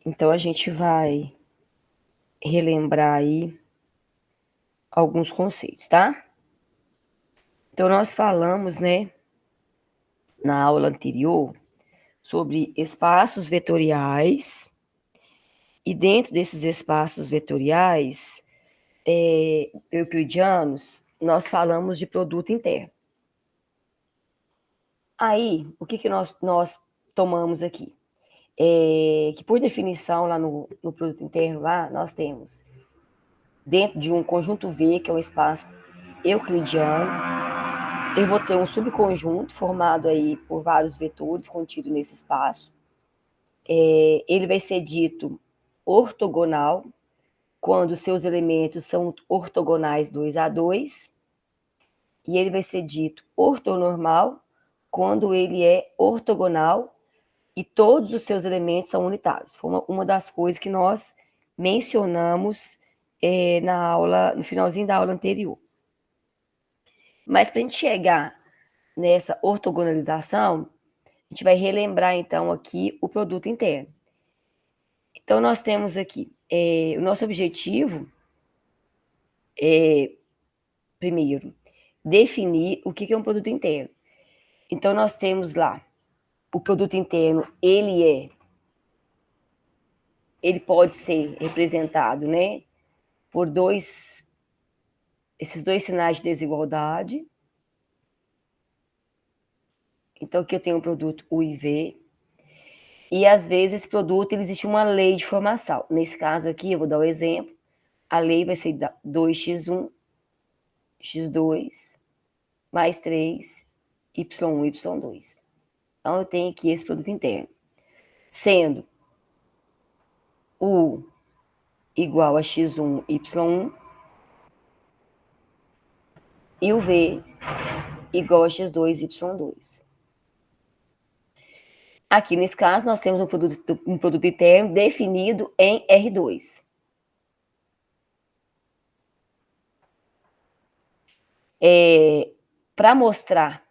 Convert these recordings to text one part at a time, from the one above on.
Então, a gente vai relembrar aí alguns conceitos, tá? Então, nós falamos, né, na aula anterior, sobre espaços vetoriais, e dentro desses espaços vetoriais euclidianos, nós falamos de produto interno. Aí, o que nós tomamos aqui? Que por definição, lá no produto interno, lá, nós temos, dentro de um conjunto V, que é um espaço euclidiano, eu vou ter um subconjunto formado aí por vários vetores contido nesse espaço. Ele vai ser dito ortogonal, quando seus elementos são ortogonais 2 a 2, e ele vai ser dito ortonormal, quando ele é ortogonal e todos os seus elementos são unitários. Foi uma das coisas que nós mencionamos na aula, no finalzinho da aula anterior. Mas para a gente chegar nessa ortogonalização, a gente vai relembrar então aqui o produto interno. Então nós temos aqui, o nosso objetivo é, primeiro, definir o que é um produto interno. Então nós temos lá, o produto interno, ele pode ser representado, né, por esses dois sinais de desigualdade. Então aqui eu tenho um produto U e V, e às vezes esse produto existe uma lei de formação. Nesse caso aqui, eu vou dar o exemplo, a lei vai ser 2x1, x2, mais 3, y1, y2. Então eu tenho aqui esse produto interno, sendo U igual a x1, y1, e o V igual a x2, y2. Aqui, nesse caso, nós temos um produto interno definido em R2. Para mostrar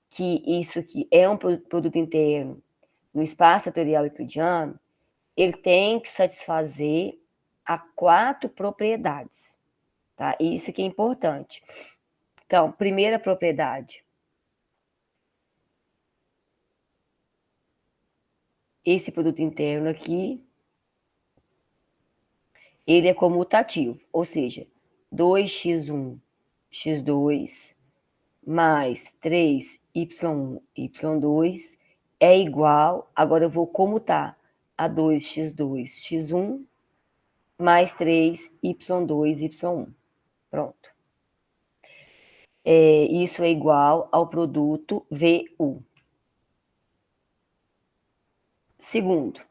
que isso aqui é um produto interno no espaço vetorial euclidiano, ele tem que satisfazer a 4 propriedades. Tá? Isso que é importante. Então, primeira propriedade. Esse produto interno aqui, ele é comutativo, ou seja, 2x1, x2, mais 3y1, y2 é igual, agora eu vou comutar a 2x2, x1, mais 3y2, y1. Pronto. Isso é igual ao produto VU. Segundo,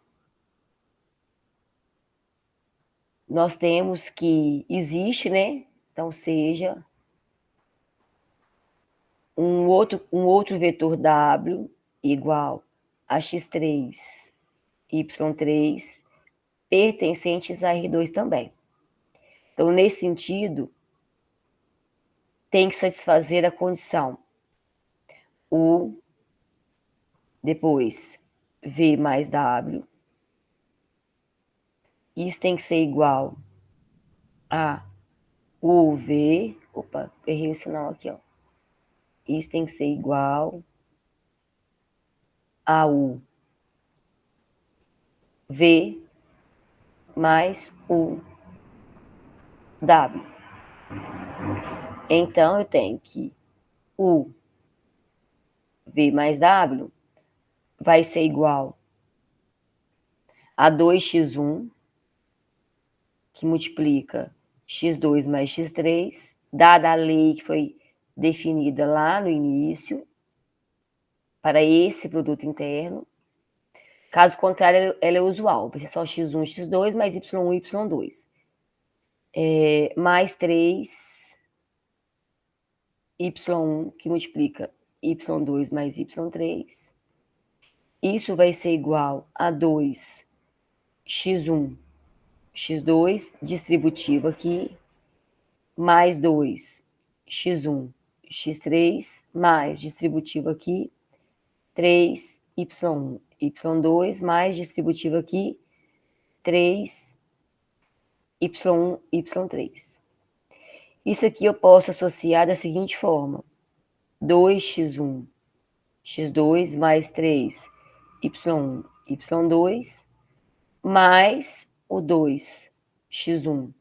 nós temos que existe, né? Então, seja um outro vetor W igual a x3, y3, pertencentes a R2 também. Então, nesse sentido, tem que satisfazer a condição U, depois V mais W. Isso tem que ser igual a UV. Opa, errei o sinal aqui, ó. Isso tem que ser igual a U V mais U W. Então, eu tenho que U V mais W vai ser igual a 2x1, que multiplica x2 mais x3, dada a lei que foi definida lá no início, para esse produto interno. Caso contrário, ela é usual, vai ser só x1, x2, mais y1, y2. Mais 3, y1, que multiplica y2 mais y3. Isso vai ser igual a 2, x1, x2, distributivo aqui, mais 2, x1, x3, mais distributivo aqui, 3, y1, y2, mais distributivo aqui, 3, y1, y3. Isso aqui eu posso associar da seguinte forma: 2x1, x2 mais 3, y1, y2, mais o 2, x1,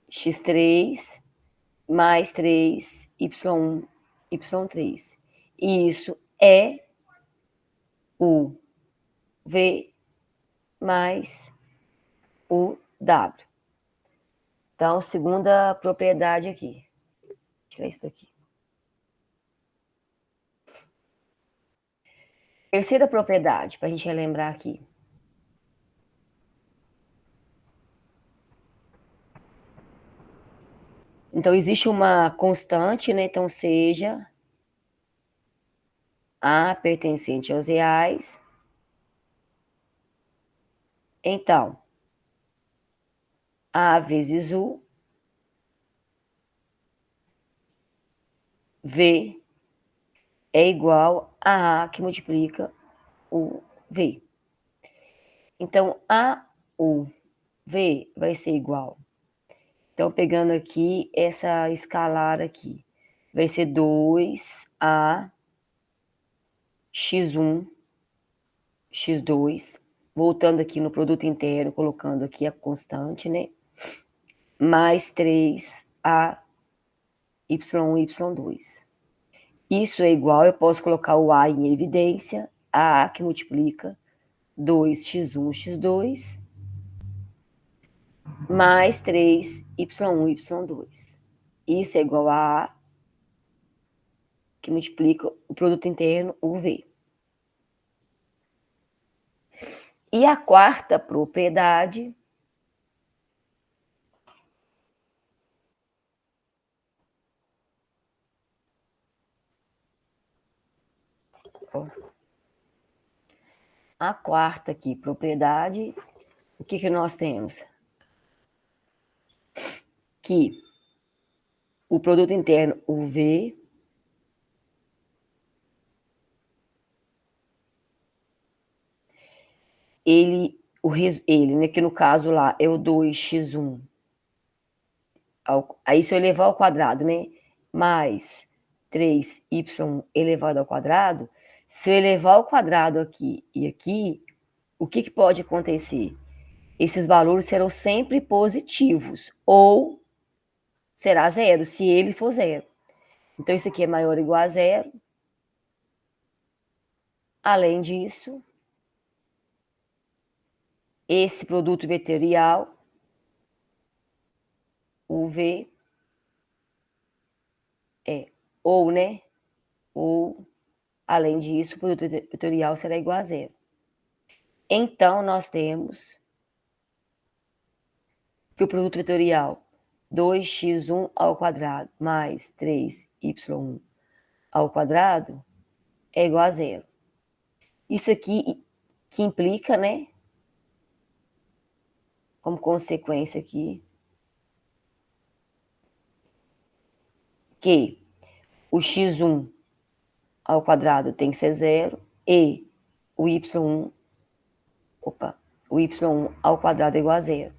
x3, mais 3, y1, y3. E isso é o V mais o W. Então, segunda propriedade aqui. Vou tirar isso daqui. Terceira propriedade, para a gente relembrar aqui. Então, existe uma constante, né? Então, seja A pertencente aos reais. Então, A vezes U, V, é igual a A que multiplica o V. Então, A, U, V vai ser igual. Então, pegando aqui essa escalar aqui, vai ser 2A x1, x2, voltando aqui no produto interno, colocando aqui a constante, né? Mais 3A y1, y2. Isso é igual, eu posso colocar o A em evidência, a que multiplica 2x1, x2, mais 3y1, y2. Isso é igual a A, que multiplica o produto interno, o V. E a quarta propriedade aqui, propriedade, o que nós temos? Que o produto interno, o V, ele, né, que no caso lá é o 2x1, aí se eu elevar ao quadrado, né, mais 3y elevado ao quadrado, se eu elevar ao quadrado aqui e aqui, o que pode acontecer? Esses valores serão sempre positivos, ou será zero, se ele for zero. Então, isso aqui é maior ou igual a zero. Além disso, esse produto vetorial, o V, é ou, né? Ou, além disso, o produto vetorial será igual a zero. Então, nós temos que o produto vetorial 2x1 ao quadrado mais 3y1 ao quadrado é igual a zero. Isso aqui que implica, né? Como consequência aqui, que o x1 ao quadrado tem que ser zero e o y1 ao quadrado é igual a zero.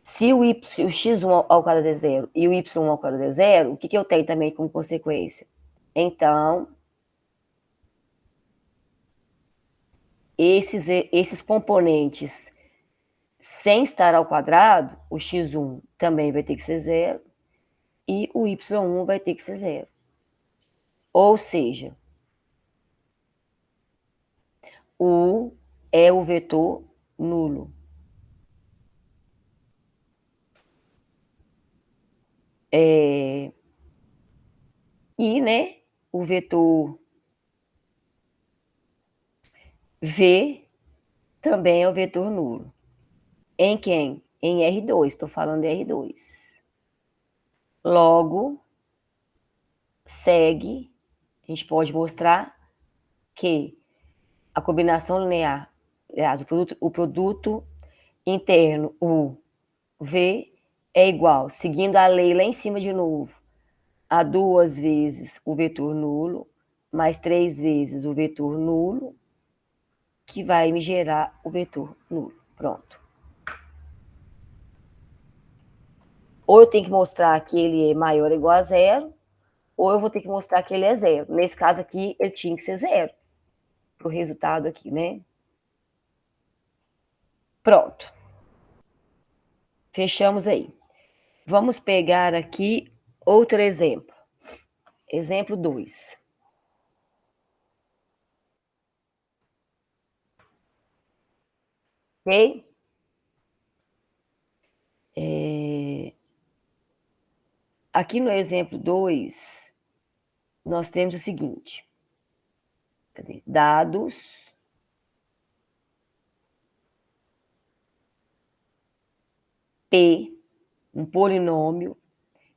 Se o x1 ao quadrado é zero e o y1 ao quadrado é zero, o que eu tenho também como consequência? Então, esses componentes sem estar ao quadrado, o x1 também vai ter que ser zero e o y1 vai ter que ser zero. Ou seja, U é o vetor nulo. E, né, o vetor V também é o vetor nulo. Em quem? Em R2, estou falando de R2. Logo, segue, a gente pode mostrar que a combinação linear, aliás, o produto interno, o V, é igual, seguindo a lei lá em cima de novo, a 2 vezes o vetor nulo, mais 3 vezes o vetor nulo, que vai me gerar o vetor nulo. Pronto. Ou eu tenho que mostrar que ele é maior ou igual a zero, ou eu vou ter que mostrar que ele é zero. Nesse caso aqui, ele tinha que ser zero, para o resultado aqui, né? Pronto. Fechamos aí. Vamos pegar aqui outro exemplo. Exemplo 2. Ok? Aqui no exemplo 2, nós temos o seguinte. Cadê? Dados P, um polinômio,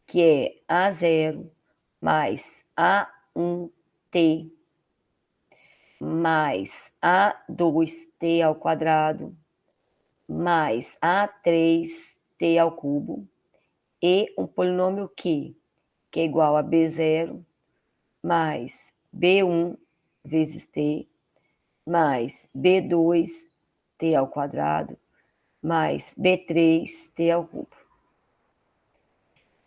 que é A0 mais A1T mais A2T ao quadrado mais A3T ao cubo e um polinômio Q, que é igual a B0 mais B1 vezes T mais B2 T ao quadrado mais B3 T ao cubo.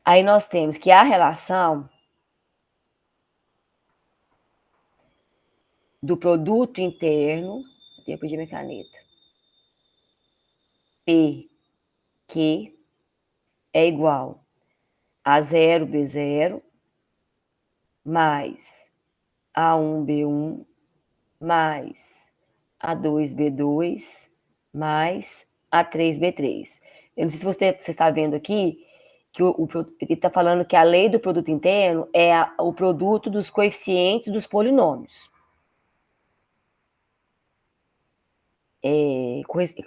Aí nós temos que a relação do produto interno, eu pedi minha caneta, P, Q, é igual a 0B0 mais A1B1 mais A2B2 mais A3B3. Eu não sei se você está vendo aqui que ele está falando que a lei do produto interno é o produto dos coeficientes dos polinômios.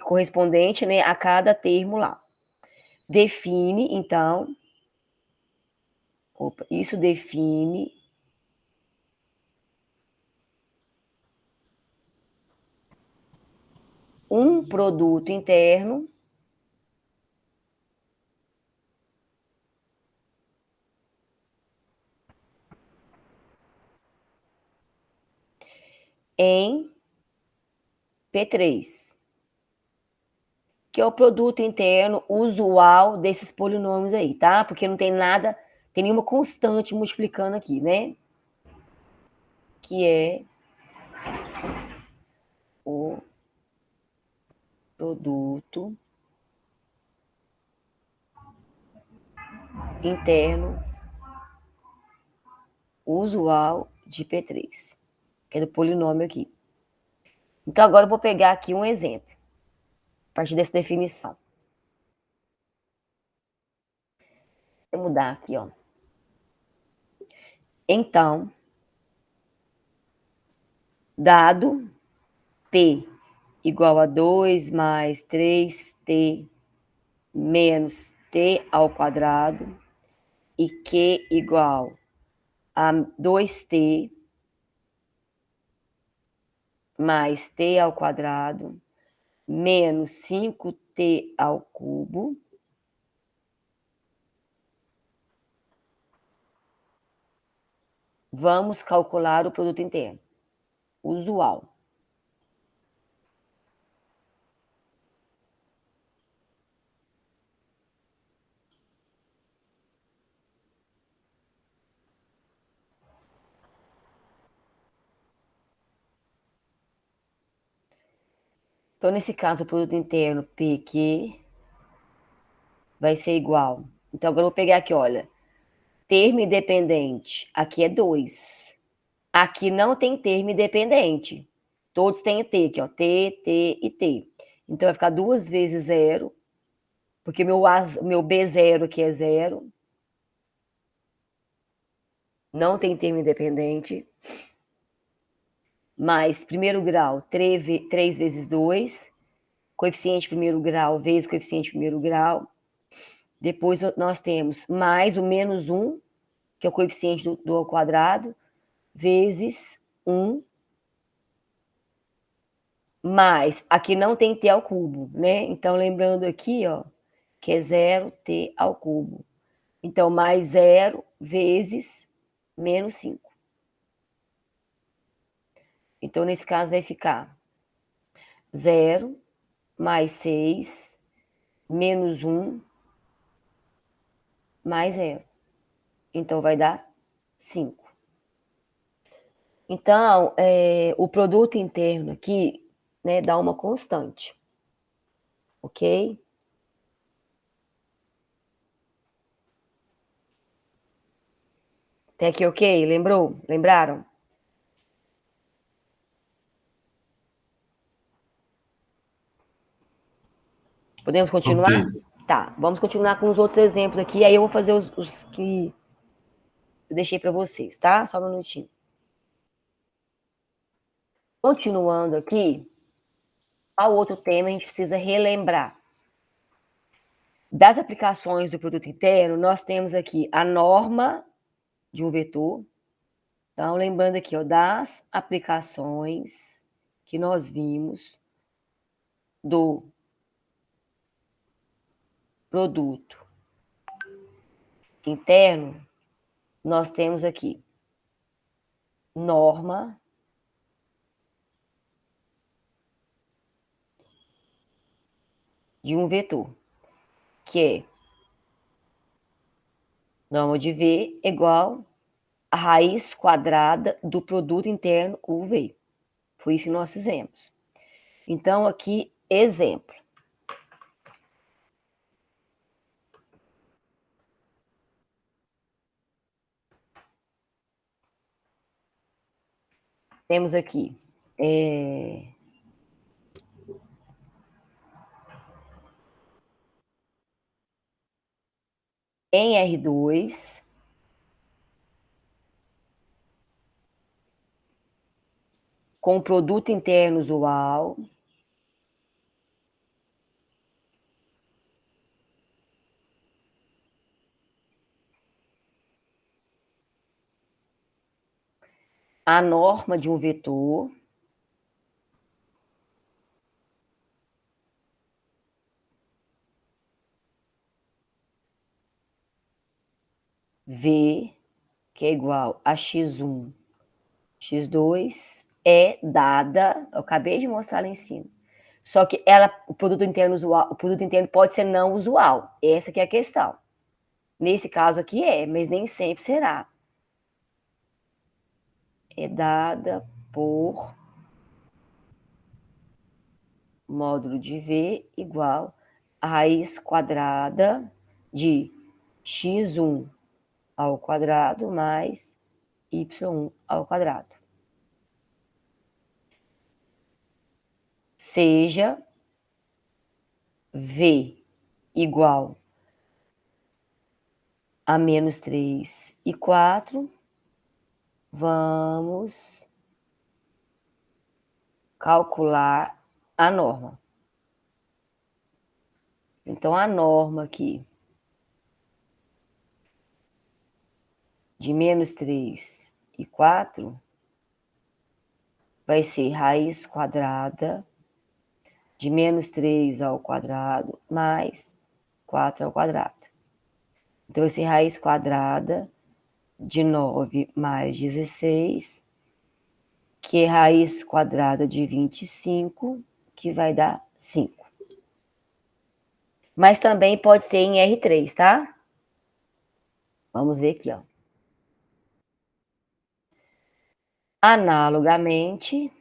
Correspondente, né, a cada termo lá. Define, então, isso define um produto interno em P3, que é o produto interno usual desses polinômios aí, tá? Porque não tem nada, tem nenhuma constante multiplicando aqui, né? Que é o produto interno usual de P3, que é do polinômio aqui. Então, agora eu vou pegar aqui um exemplo, a partir dessa definição. Vou mudar aqui, ó. Então, dado P igual a 2 mais 3T menos T ao quadrado e Q igual a 2T mais T ao quadrado menos 5T ao cubo, vamos calcular o produto interno usual. Então, nesse caso, o produto interno PQ vai ser igual. Então, agora eu vou pegar aqui, olha. Termo independente, aqui é 2. Aqui não tem termo independente. Todos têm T aqui, ó. T, T e T. Então, vai ficar 2 vezes 0, porque meu B0 aqui é 0. Não tem termo independente. Mais primeiro grau, 3 vezes 2. Coeficiente primeiro grau vezes coeficiente primeiro grau. Depois nós temos mais o menos 1, que é o coeficiente do ao quadrado, vezes 1, mais, aqui não tem t ao cubo, né? Então, lembrando aqui, ó, que é 0t ao cubo. Então, mais 0 vezes menos 5. Então, nesse caso, vai ficar 0 mais 6 menos 1 mais 0. Então, vai dar 5. Então, o produto interno aqui, né, dá uma constante. Ok? Até aqui ok? Lembrou? Lembraram? Podemos continuar? Ok. Tá, vamos continuar com os outros exemplos aqui, aí eu vou fazer os que eu deixei para vocês, tá? Só um minutinho. Continuando aqui, qual outro tema a gente precisa relembrar? Das aplicações do produto interno, nós temos aqui a norma de um vetor. Então, lembrando aqui, ó, das aplicações que nós vimos do produto interno, nós temos aqui norma de um vetor, que é norma de V igual a raiz quadrada do produto interno UV. Foi isso que nós fizemos. Então, aqui, exemplo. Temos aqui em R2, com produto interno usual, a norma de um vetor, V, que é igual a x1, x2, é dada, eu acabei de mostrar lá em cima. Só que o produto interno usual, o produto interno pode ser não usual. Essa que é a questão. Nesse caso aqui mas nem sempre será. É dada por módulo de V igual a raiz quadrada de x1 ao quadrado mais y1 ao quadrado. Seja V igual a menos 3 e 4, vamos calcular a norma. Então, a norma aqui de menos 3 e 4 vai ser raiz quadrada de menos 3 ao quadrado mais 4 ao quadrado. Então, vai ser raiz quadrada de 9 mais 16, que é raiz quadrada de 25, que vai dar 5. Mas também pode ser em R3, tá? Vamos ver aqui, ó. Analogamente,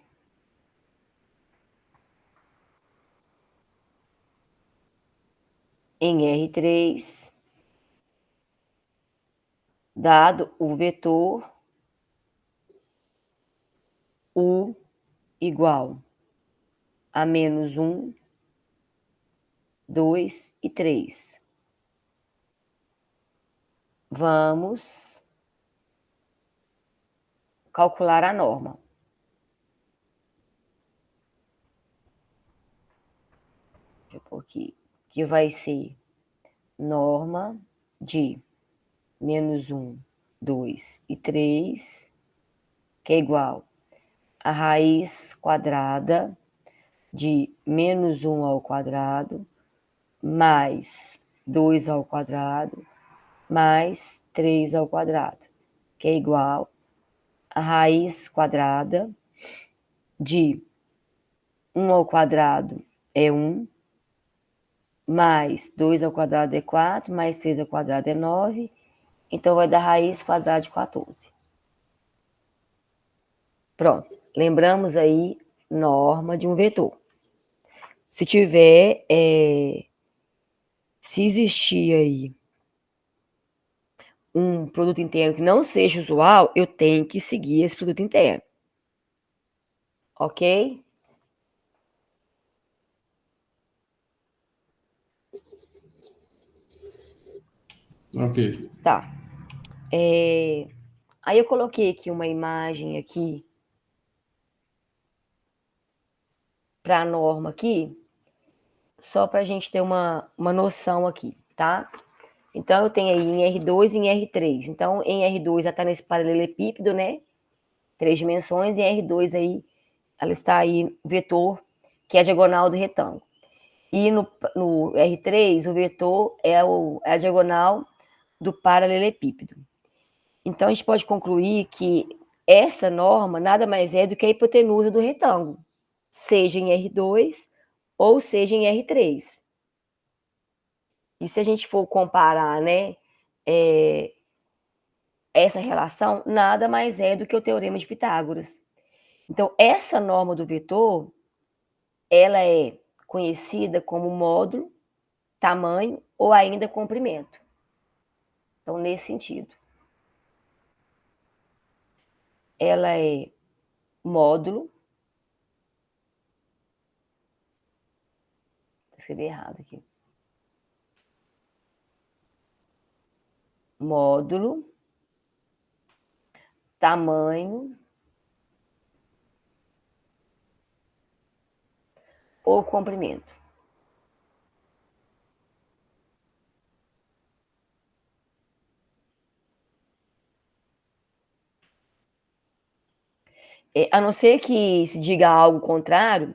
em R3, dado o vetor U igual a menos 1, 2 e 3. Vamos calcular a norma. Deixa eu pôr aqui. Que vai ser norma de menos 1, 2 e 3, que é igual a raiz quadrada de menos 1 ao quadrado, mais 2 ao quadrado, mais 3 ao quadrado, que é igual a raiz quadrada de 1 ao quadrado é 1, mais 2 ao quadrado é 4, mais 3 ao quadrado é 9, então vai dar raiz quadrada de 14. Pronto, lembramos aí norma de um vetor. Se tiver, se existir aí um produto interno que não seja usual, eu tenho que seguir esse produto interno. Ok? Ok. Tá. Aí eu coloquei aqui uma imagem aqui para a norma aqui, só para a gente ter uma noção aqui, tá? Então, eu tenho aí em R2 e em R3. Então, em R2 ela está nesse paralelepípedo, né? 3 dimensões, e em R2 aí, ela está aí vetor, que é a diagonal do retângulo. E no R3, o vetor é a diagonal do paralelepípedo. Então, a gente pode concluir que essa norma nada mais é do que a hipotenusa do retângulo, seja em R2 ou seja em R3. E se a gente for comparar, né, essa relação, nada mais é do que o teorema de Pitágoras. Então, essa norma do vetor, ela é conhecida como módulo, tamanho ou ainda comprimento. Então, nesse sentido, ela é módulo, escrevi errado aqui, módulo, tamanho ou comprimento. A não ser que se diga algo contrário,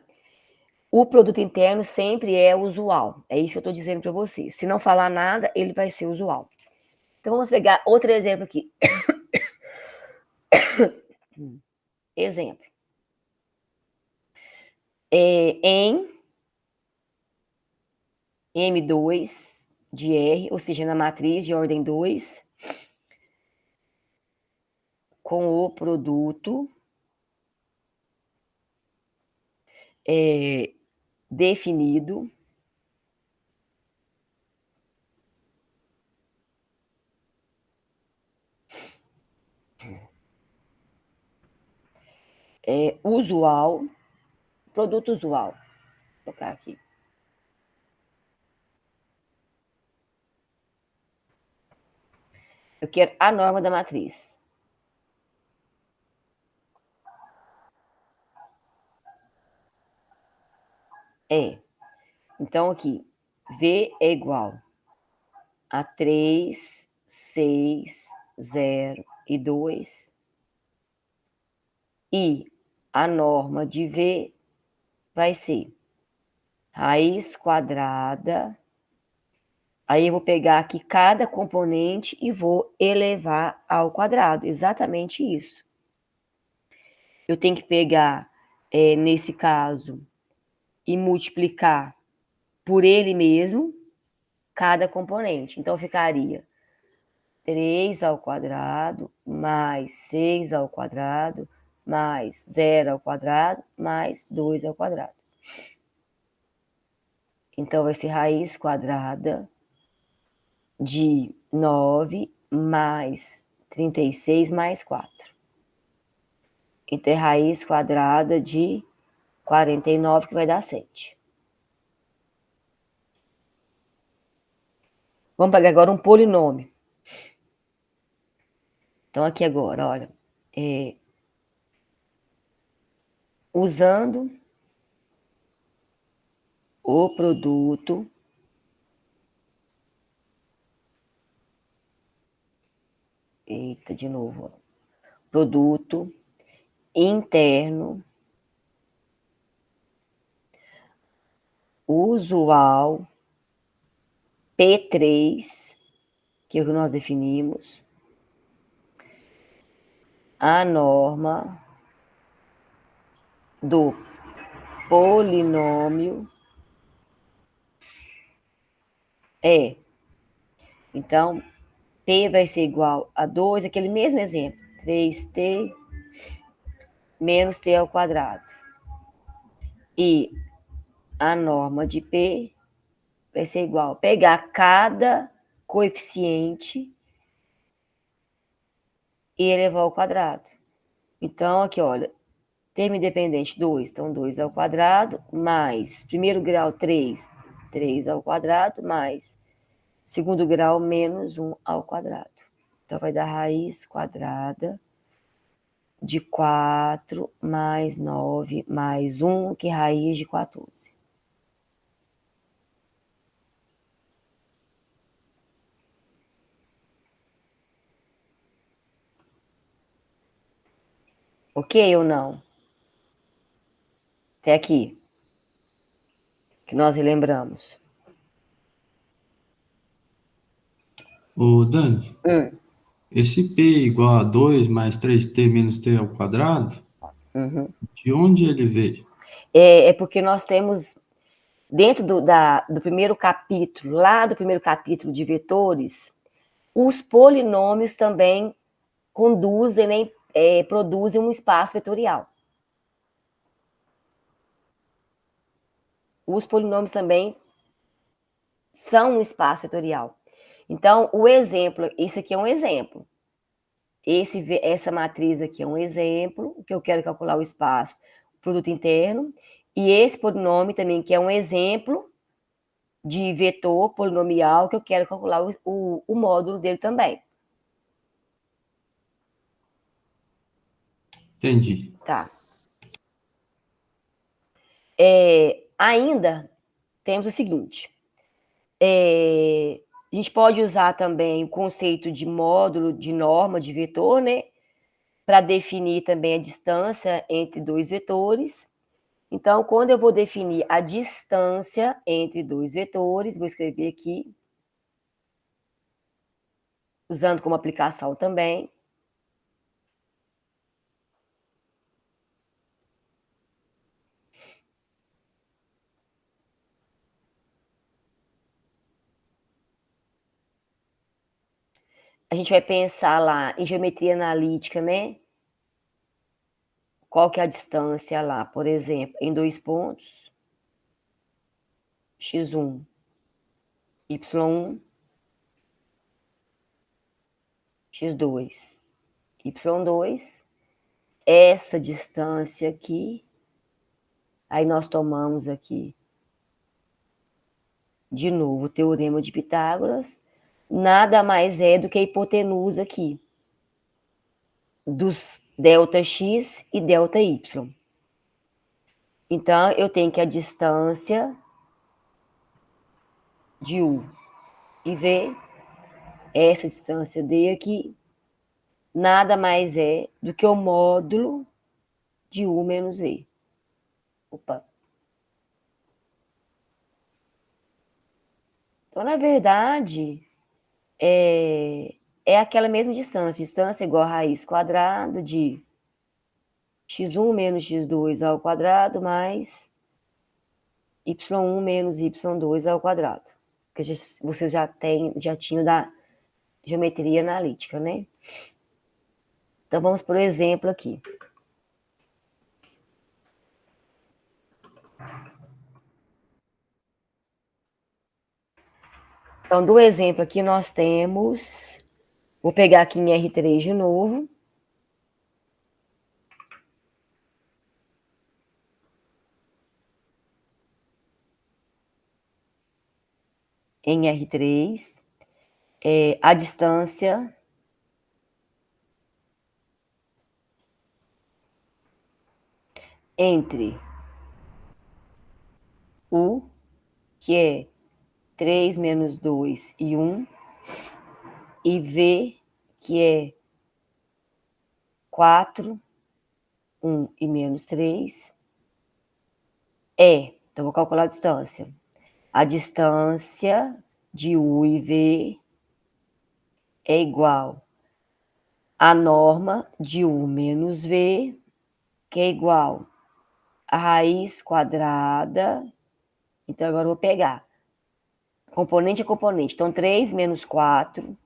o produto interno sempre é usual. É isso que eu estou dizendo para você. Se não falar nada, ele vai ser usual. Então, vamos pegar outro exemplo aqui. Exemplo. Em M2 de R, ou seja, na matriz de ordem 2, com o produto definido usual, produto usual. Vou colocar aqui. Eu quero a norma da matriz. Então, aqui, V é igual a 3, 6, 0 e 2. E a norma de V vai ser raiz quadrada. Aí eu vou pegar aqui cada componente e vou elevar ao quadrado. Exatamente isso. Eu tenho que pegar, nesse caso, e multiplicar por ele mesmo cada componente. Então, ficaria 3 ao quadrado, mais 6 ao quadrado, mais 0 ao quadrado, mais 2 ao quadrado. Então, vai ser raiz quadrada de 9 mais 36 mais 4. Então, é raiz quadrada de 49, que vai dar 7. Vamos pegar agora um polinômio. Então, aqui agora, olha, usando o produto de novo, produto interno usual P3, que é o que nós definimos, a norma do polinômio é. Então, P vai ser igual a 2, aquele mesmo exemplo, 3t menos t ao quadrado. E a norma de P vai ser igual a pegar cada coeficiente e elevar ao quadrado. Então, aqui, olha, termo independente 2, então 2 ao quadrado, mais primeiro grau 3, 3 ao quadrado, mais segundo grau menos 1 ao quadrado. Então, vai dar raiz quadrada de 4 mais 9 mais 1, que é raiz de 14. Ok ou não? Até aqui. Que nós relembramos. Ô, Dani, esse P igual a 2 mais 3t menos t ao quadrado, de onde ele veio? É porque nós temos, dentro do primeiro capítulo, lá do primeiro capítulo de vetores, os polinômios também conduzem, né, produzem um espaço vetorial. Os polinômios também são um espaço vetorial. Então, o exemplo, isso aqui é um exemplo. Essa matriz aqui é um exemplo, que eu quero calcular o espaço, o produto interno, e esse polinômio também, que é um exemplo de vetor polinomial, que eu quero calcular o módulo dele também. Entendi. Tá. Ainda temos o seguinte, a gente pode usar também o conceito de módulo, de norma, de vetor, né? Para definir também a distância entre dois vetores. Então, quando eu vou definir a distância entre dois vetores, vou escrever aqui, usando como aplicação também. A gente vai pensar lá em geometria analítica, né? Qual que é a distância lá, por exemplo, em 2 pontos, x1, y1, x2, y2, essa distância aqui, aí nós tomamos aqui, de novo, o teorema de Pitágoras, nada mais é do que a hipotenusa aqui, dos ΔX e ΔY. Então, eu tenho que a distância de U e V, essa distância D aqui, nada mais é do que o módulo de U menos V. Opa. Então, na verdade, é aquela mesma distância. Distância igual a raiz quadrada de x1 menos x2 ao quadrado mais y1 menos y2 ao quadrado. Que vocês já tinham da geometria analítica, né? Então, vamos por exemplo aqui. Então, do exemplo aqui, nós temos... Vou pegar aqui em R3 de novo. Em R3, a distância entre U, que é 3 menos 2 e 1, e V, que é 4, 1 e menos 3, então vou calcular a distância. A distância de U e V é igual à norma de U menos V, que é igual a raiz quadrada. Então, agora eu vou pegar componente a componente. Então, 3 menos 4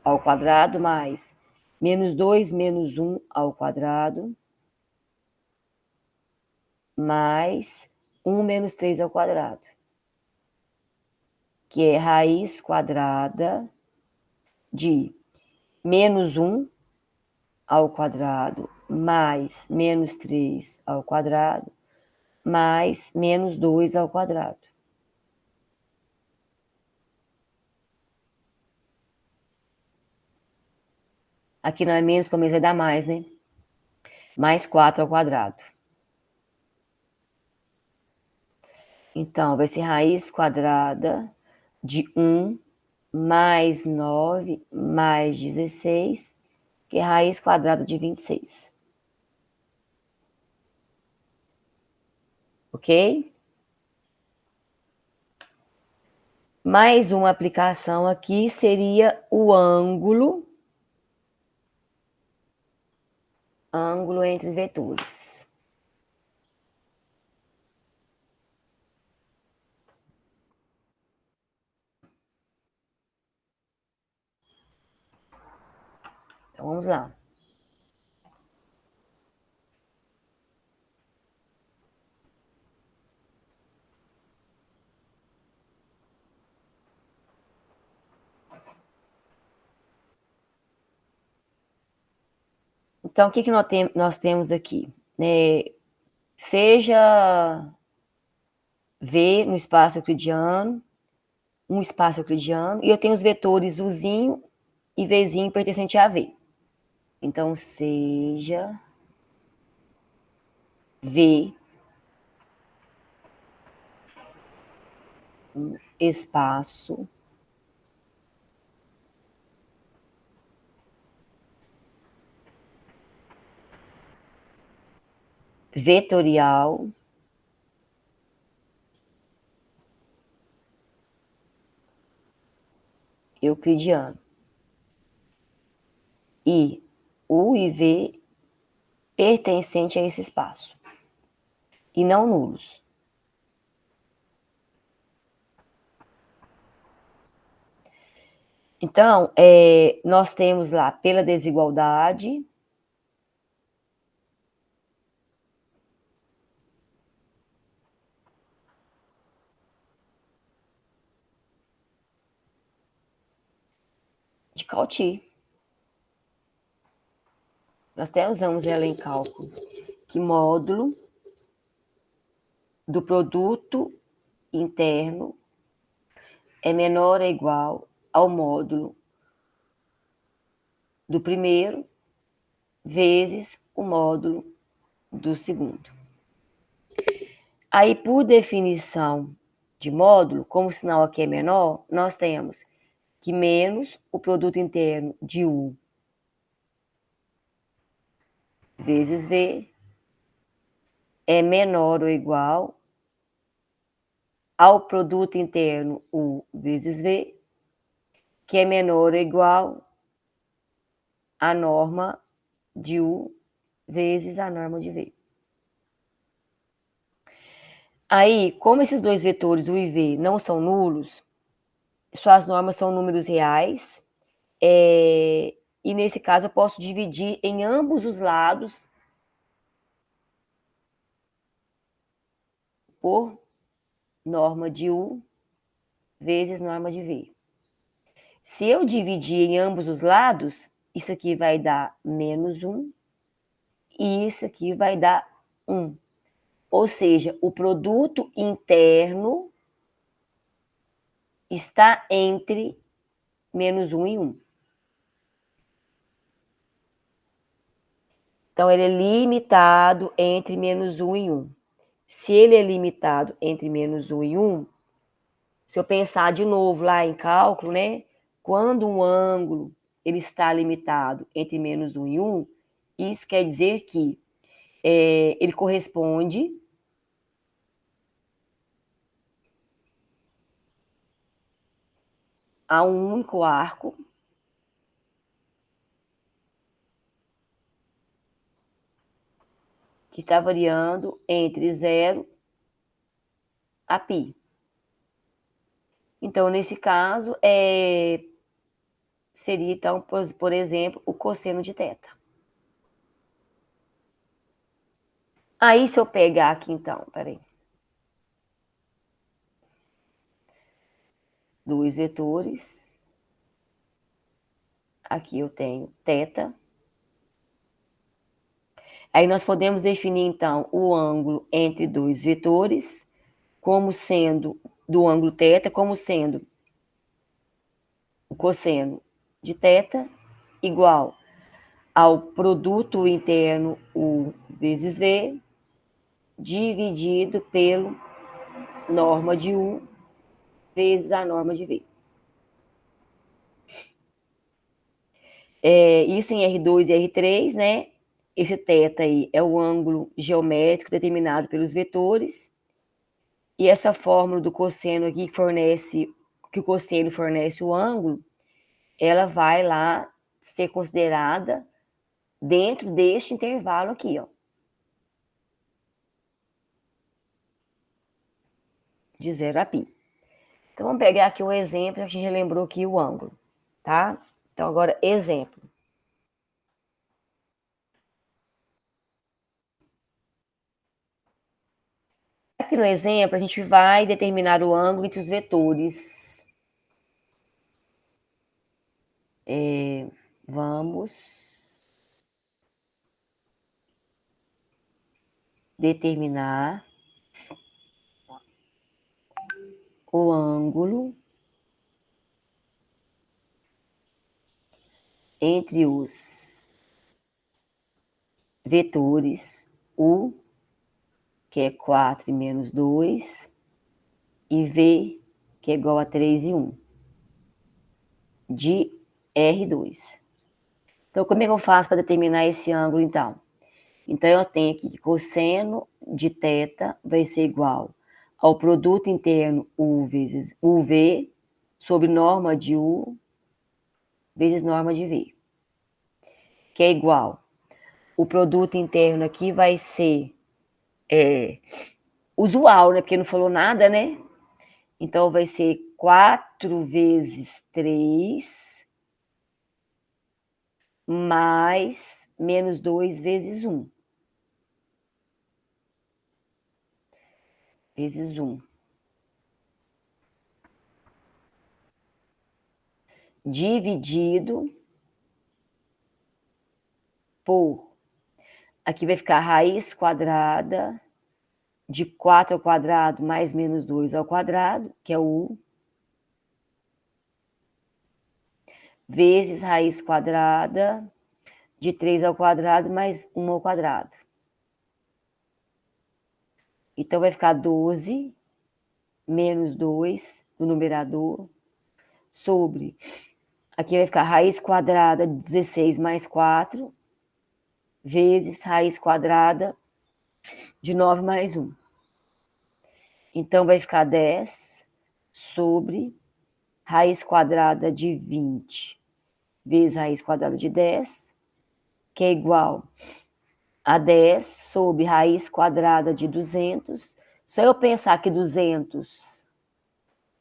ao quadrado, mais menos 2 menos 1 ao quadrado, mais 1 menos 3 ao quadrado, que é raiz quadrada de menos 1 ao quadrado, mais menos 3 ao quadrado, mais menos 2 ao quadrado. Aqui não é menos, com menos vai dar mais, né? Mais 4 ao quadrado. Então, vai ser raiz quadrada de 1 mais 9 mais 16, que é raiz quadrada de 26. Ok? Mais uma aplicação aqui seria o ângulo entre os vetores. Então, vamos lá. Então, o que nós temos aqui? Seja V no espaço euclidiano, um espaço euclidiano, e eu tenho os vetores Uzinho e Vzinho pertencente a V. Então, seja V um espaço vetorial euclidiano. E U e V pertencente a esse espaço. E não nulos. Então, nós temos lá, pela desigualdade, de Cauchy. Nós até usamos ela em cálculo, que módulo do produto interno é menor ou igual ao módulo do primeiro vezes o módulo do segundo. Aí, por definição de módulo, como o sinal aqui é menor, nós temos que menos o produto interno de U vezes V é menor ou igual ao produto interno U vezes V, que é menor ou igual à norma de U vezes a norma de V. Aí, como esses dois vetores, U e V, não são nulos, suas normas são números reais, e nesse caso eu posso dividir em ambos os lados por norma de U vezes norma de V. Se eu dividir em ambos os lados, isso aqui vai dar menos 1 e isso aqui vai dar 1. Ou seja, o produto interno está entre menos 1 e 1. Então, ele é limitado entre menos 1 e 1. Se ele é limitado entre menos 1 e 1, se eu pensar de novo lá em cálculo, né? Quando um ângulo ele está limitado entre menos 1 e 1, isso quer dizer que ele corresponde a um único arco que está variando entre 0 a π. Então, nesse caso, seria, então, por exemplo, o cosseno de θ. Aí, se eu pegar aqui, então, peraí. Dois vetores. Aqui eu tenho θ. Aí nós podemos definir, então, o ângulo entre dois vetores, como sendo, do ângulo θ, como sendo o cosseno de θ igual ao produto interno U vezes V, dividido pelo norma de U vezes a norma de V. Isso em R2 e R3, né? Esse θ aí é o ângulo geométrico determinado pelos vetores. E essa fórmula do cosseno aqui que o cosseno fornece o ângulo, ela vai lá ser considerada dentro deste intervalo aqui, ó. De 0 a π. Então, vamos pegar aqui um exemplo, a gente relembrou aqui o ângulo, tá? Então, agora, exemplo. Aqui no exemplo, a gente vai determinar o ângulo entre os vetores. Vamos determinar o ângulo entre os vetores U, que é 4 e menos 2, e V, que é igual a 3 e 1, de R2. Então, como é que eu faço para determinar esse ângulo, então? Então, eu tenho aqui que cosseno de θ vai ser igual ao produto interno U vezes UV sobre norma de U vezes norma de V, que é igual. O produto interno aqui vai ser usual, né? Porque não falou nada, né? Então, vai ser 4 vezes 3 mais menos 2 vezes 1. Vezes 1. Dividido por... Aqui vai ficar raiz quadrada de 4 ao quadrado mais menos 2 ao quadrado, que é o U, vezes raiz quadrada de 3 ao quadrado mais 1 ao quadrado. Então, vai ficar 12 menos 2 no numerador sobre... Aqui vai ficar raiz quadrada de 16 mais 4 vezes raiz quadrada de 9 mais 1. Então, vai ficar 10 sobre raiz quadrada de 20 vezes raiz quadrada de 10, que é igual a 10 sobre raiz quadrada de 200. Só eu pensar que 200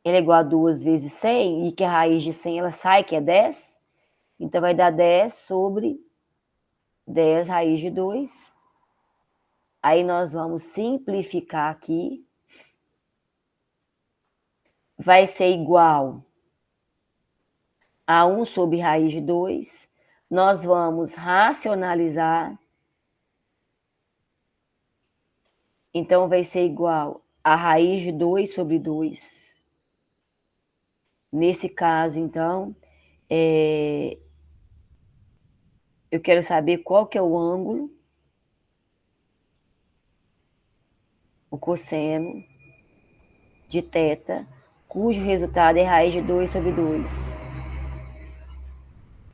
ele é igual a 2 vezes 100, e que a raiz de 100 ela sai, que é 10. Então, vai dar 10 sobre 10 raiz de 2. Aí, nós vamos simplificar aqui. Vai ser igual a 1 sobre raiz de 2. Nós vamos racionalizar. Então, vai ser igual a raiz de 2 sobre 2. Nesse caso, então, eu quero saber qual que é o ângulo, o cosseno de θ, cujo resultado é raiz de 2 sobre 2.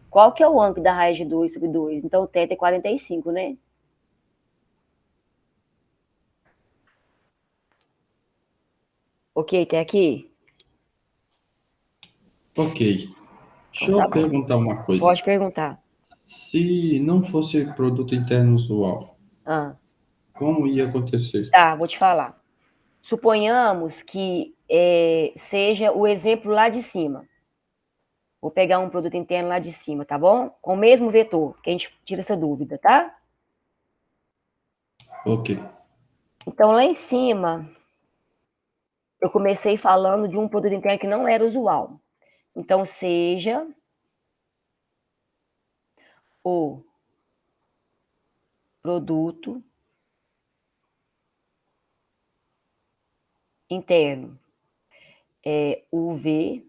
Qual que é o ângulo da raiz de 2 sobre 2? Então, o θ é 45, né? Ok, até aqui? Ok. Deixa Então, tá eu bom. perguntar uma coisa. Pode perguntar. Se não fosse produto interno usual, Ah. como ia acontecer. Tá, vou te falar. Suponhamos que seja o exemplo lá de cima. Vou pegar um produto interno lá de cima, tá bom? Com o mesmo vetor, que a gente tira essa dúvida, tá? Ok. Então, lá em cima, eu comecei falando de um produto interno que não era usual. Então, seja o produto interno, UV,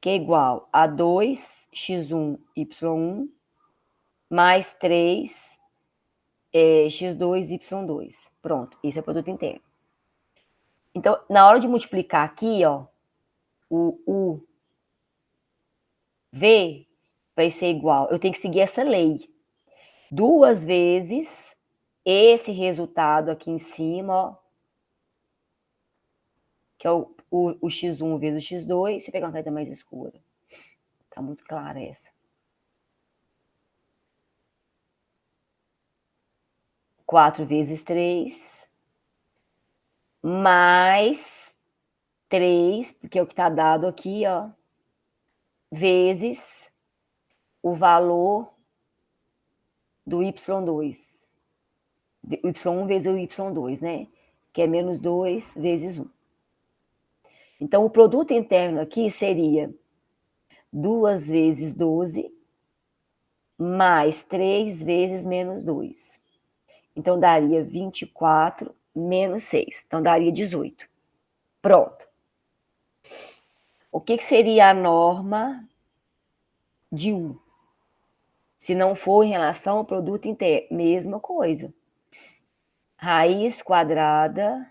que é igual a 2x1, mais 3 x2, y2. Pronto, esse é o produto interno. Então, na hora de multiplicar aqui, ó, o V vai ser igual. Eu tenho que seguir essa lei. 2 vezes esse resultado aqui em cima, ó, que é o x1 vezes o x2. Deixa eu pegar uma caneta mais escura. Tá muito clara essa. 4 vezes 3, mais 3, porque é o que está dado aqui, ó, vezes o valor do y2. Y1 vezes o y2, né? Que é menos 2 vezes 1. Então, o produto interno aqui seria 2 vezes 12 mais 3 vezes menos 2. Então, daria 24 menos 6. Então, daria 18. Pronto. O que seria a norma de U? Se não for em relação ao produto interno, mesma coisa. Raiz quadrada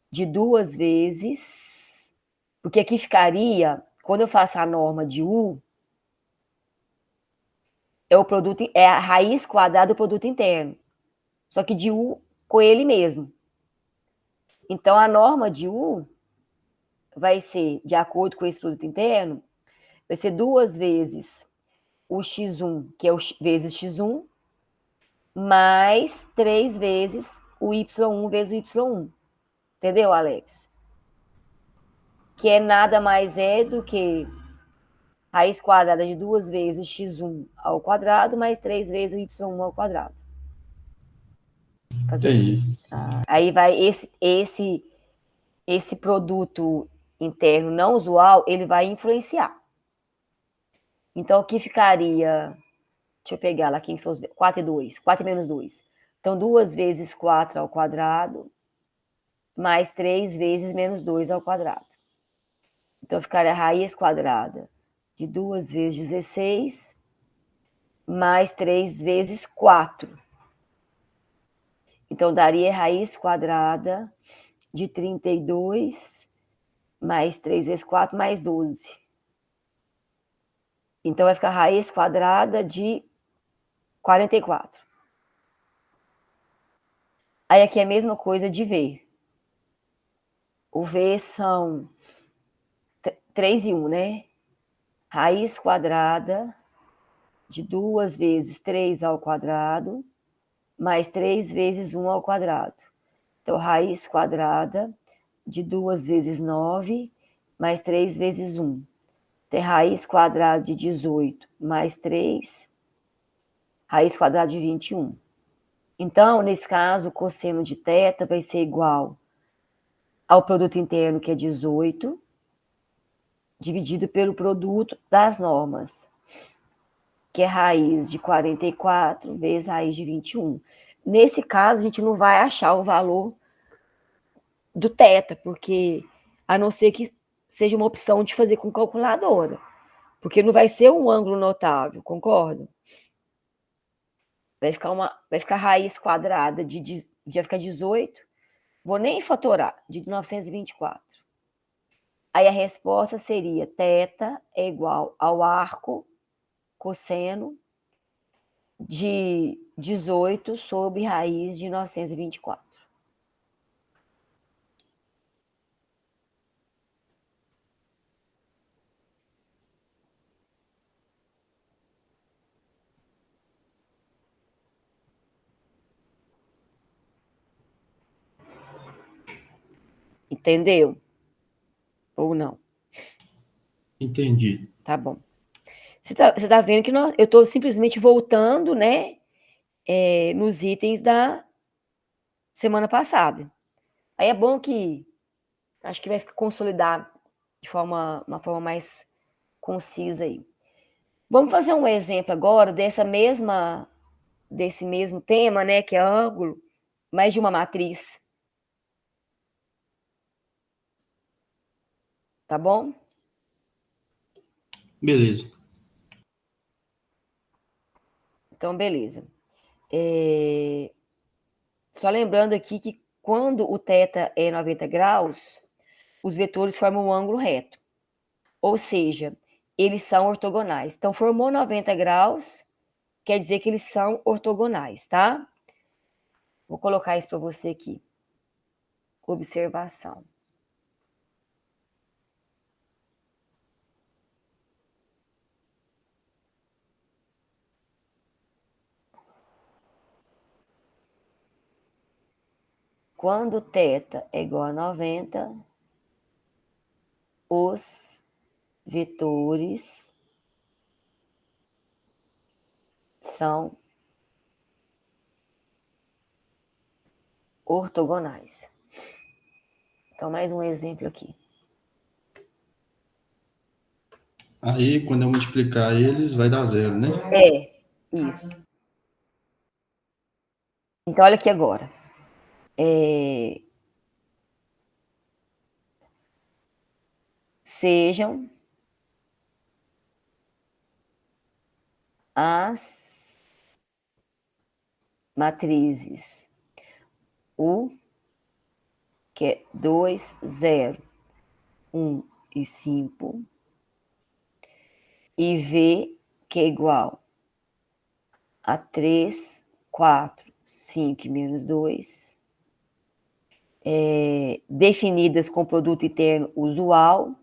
de 2 vezes, porque aqui ficaria, quando eu faço a norma de U, é a raiz quadrada do produto interno, só que de U com ele mesmo. Então, a norma de U vai ser, de acordo com esse produto interno, vai ser 2 vezes o x1, que é o vezes x1, mais 3 vezes o y1 vezes o y1. Entendeu, Alex? Que é nada mais do que raiz quadrada de 2 vezes x1 ao quadrado, mais 3 vezes o y1 ao quadrado. Fazer Entendi. aí vai esse produto interno não usual, ele vai influenciar. Então, aqui ficaria, deixa eu pegar lá, quem são os 4 e 2, 4 e menos 2. Então, 2 vezes 4 ao quadrado, mais 3 vezes menos 2 ao quadrado. Então, ficaria a raiz quadrada de 2 vezes 16, mais 3 vezes 4. Então, daria raiz quadrada de 32, mais 3 vezes 4, mais 12. Então, vai ficar raiz quadrada de 44. Aí, aqui é a mesma coisa de V. O V são 3 e 1, né? Raiz quadrada de 2 vezes 3 ao quadrado, mais 3 vezes 1 ao quadrado. Então, raiz quadrada de 2 vezes 9, mais 3 vezes 1. Tem raiz quadrada de 18, mais 3, raiz quadrada de 21. Então, nesse caso, o cosseno de θ vai ser igual ao produto interno, que é 18, dividido pelo produto das normas, que é raiz de 44 vezes raiz de 21. Nesse caso, a gente não vai achar o valor do θ, porque a não ser que seja uma opção de fazer com calculadora, porque não vai ser um ângulo notável, concorda? Vai ficar raiz quadrada vai ficar 18, vou nem fatorar, de 924. Aí a resposta seria θ é igual ao arco cosseno de 18 sobre raiz de 924. Entendeu? Ou não? Entendi. Tá bom. Você tá vendo que eu estou simplesmente voltando, né, nos itens da semana passada. Aí é bom que acho que vai consolidar de uma forma mais concisa aí. Vamos fazer um exemplo agora desse mesmo tema, né, que é ângulo, mas de uma matriz. Tá bom? Beleza. Então, beleza. Só lembrando aqui que quando o θ é 90 graus, os vetores formam um ângulo reto. Ou seja, eles são ortogonais. Então, formou 90 graus, quer dizer que eles são ortogonais, tá? Vou colocar isso para você aqui. Observação. Quando θ é igual a 90, os vetores são ortogonais. Então, mais um exemplo aqui. Aí, quando eu multiplicar eles, vai dar zero, né? Isso. Então, olha aqui agora. Sejam as matrizes U, que é 2, 0, 1 e 5, e V, que é igual a 3, 4, 5 e menos 2, definidas com produto interno usual.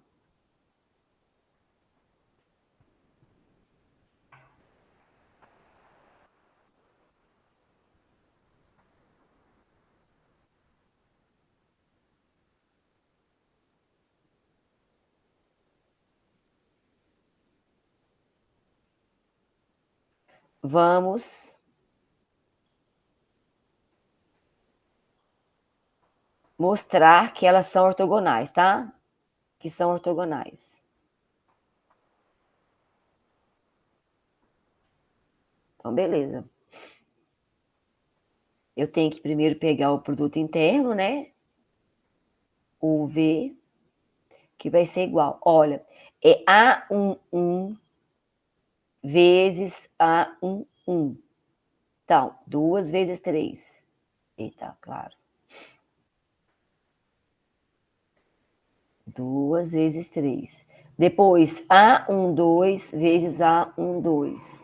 Vamos mostrar que elas são ortogonais, tá? Que são ortogonais. Então, beleza. Eu tenho que primeiro pegar o produto interno, né? O V, que vai ser igual. Olha, é A11 vezes A11. Então, 2 vezes 3. Eita, claro. 2 vezes 3. Depois, A12 vezes A12.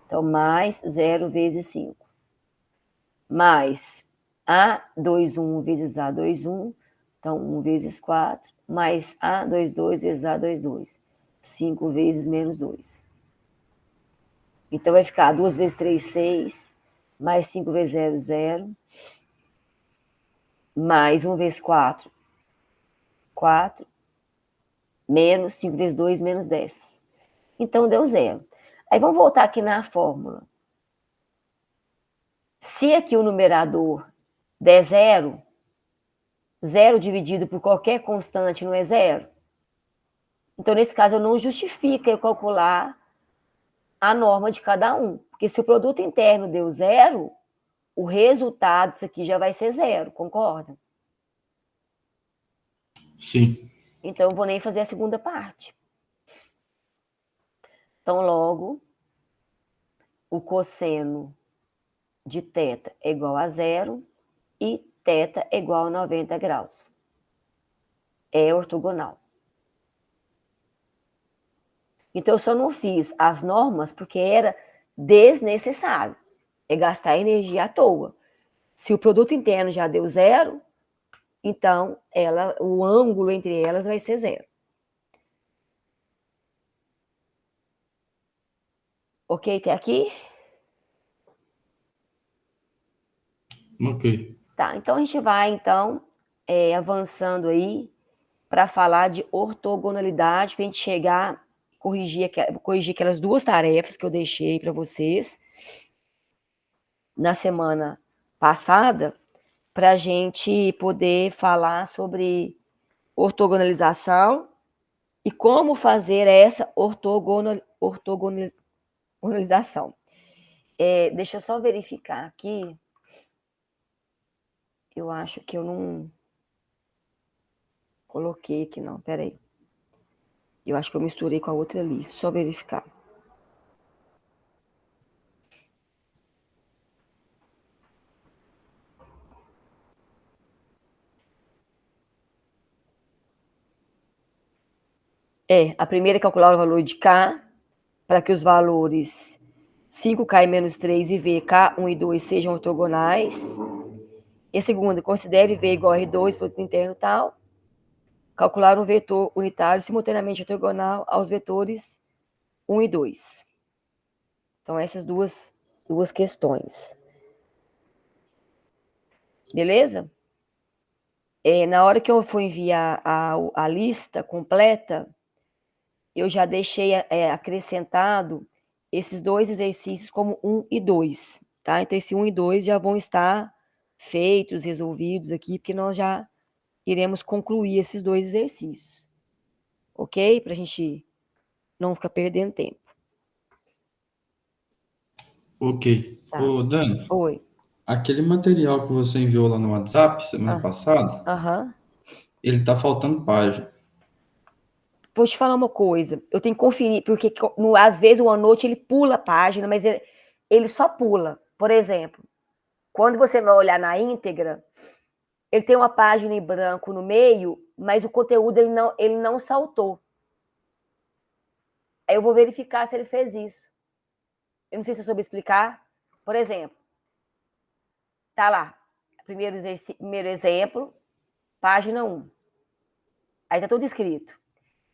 Então, mais 0 vezes 5. Mais A21 vezes A21. Então, 1 vezes 4. Mais A22 vezes A22. 5 vezes menos 2. Então, vai ficar 2 vezes 3, 6. Mais 5 vezes 0, 0. Mais 1 vezes 4, 4. Menos 5 vezes 2, menos 10. Então, deu 0. Aí, vamos voltar aqui na fórmula. Se aqui o numerador der 0, 0 dividido por qualquer constante não é 0. Então, nesse caso, não justifica eu calcular a norma de cada um. Porque se o produto interno deu 0, o resultado disso aqui já vai ser 0, concorda? Sim. Então, eu vou nem fazer a segunda parte. Então, logo, o cosseno de θ é igual a 0 e θ é igual a 90 graus. É ortogonal. Então, eu só não fiz as normas porque era desnecessário. É gastar energia à toa. Se o produto interno já deu 0, então o ângulo entre elas vai ser 0. Ok até aqui? Ok. Tá, então a gente vai, então, avançando aí para falar de ortogonalidade, para a gente chegar, corrigir aquelas duas tarefas que eu deixei para vocês na semana passada, para a gente poder falar sobre ortogonalização e como fazer essa ortogonalização. Deixa eu só verificar aqui. Eu acho que eu não coloquei aqui, não. Peraí. Eu acho que eu misturei com a outra lista. Só verificar. A primeira é calcular o valor de K, para que os valores 5K e menos 3 e V, K1 e 2 sejam ortogonais. E a segunda, considere V igual a R2, produto interno tal. Calcular um vetor unitário simultaneamente ortogonal aos vetores 1 e 2. Então, essas duas questões. Beleza? Na hora que eu for enviar a lista completa, eu já deixei acrescentado esses dois exercícios como 1 e 2, tá? Então, esse 1 e 2 já vão estar feitos, resolvidos aqui, porque nós já iremos concluir esses dois exercícios, ok? Para a gente não ficar perdendo tempo. Ok. Tá. Ô, Dani, Oi. aquele material que você enviou lá no WhatsApp semana passada, ele tá faltando página. Vou te falar uma coisa, eu tenho que conferir, porque às vezes o OneNote ele pula a página, mas ele só pula. Por exemplo, quando você vai olhar na íntegra, ele tem uma página em branco no meio, mas o conteúdo ele não saltou. Aí eu vou verificar se ele fez isso. Eu não sei se eu soube explicar. Por exemplo, tá lá, primeiro exemplo, página 1. Aí tá tudo escrito.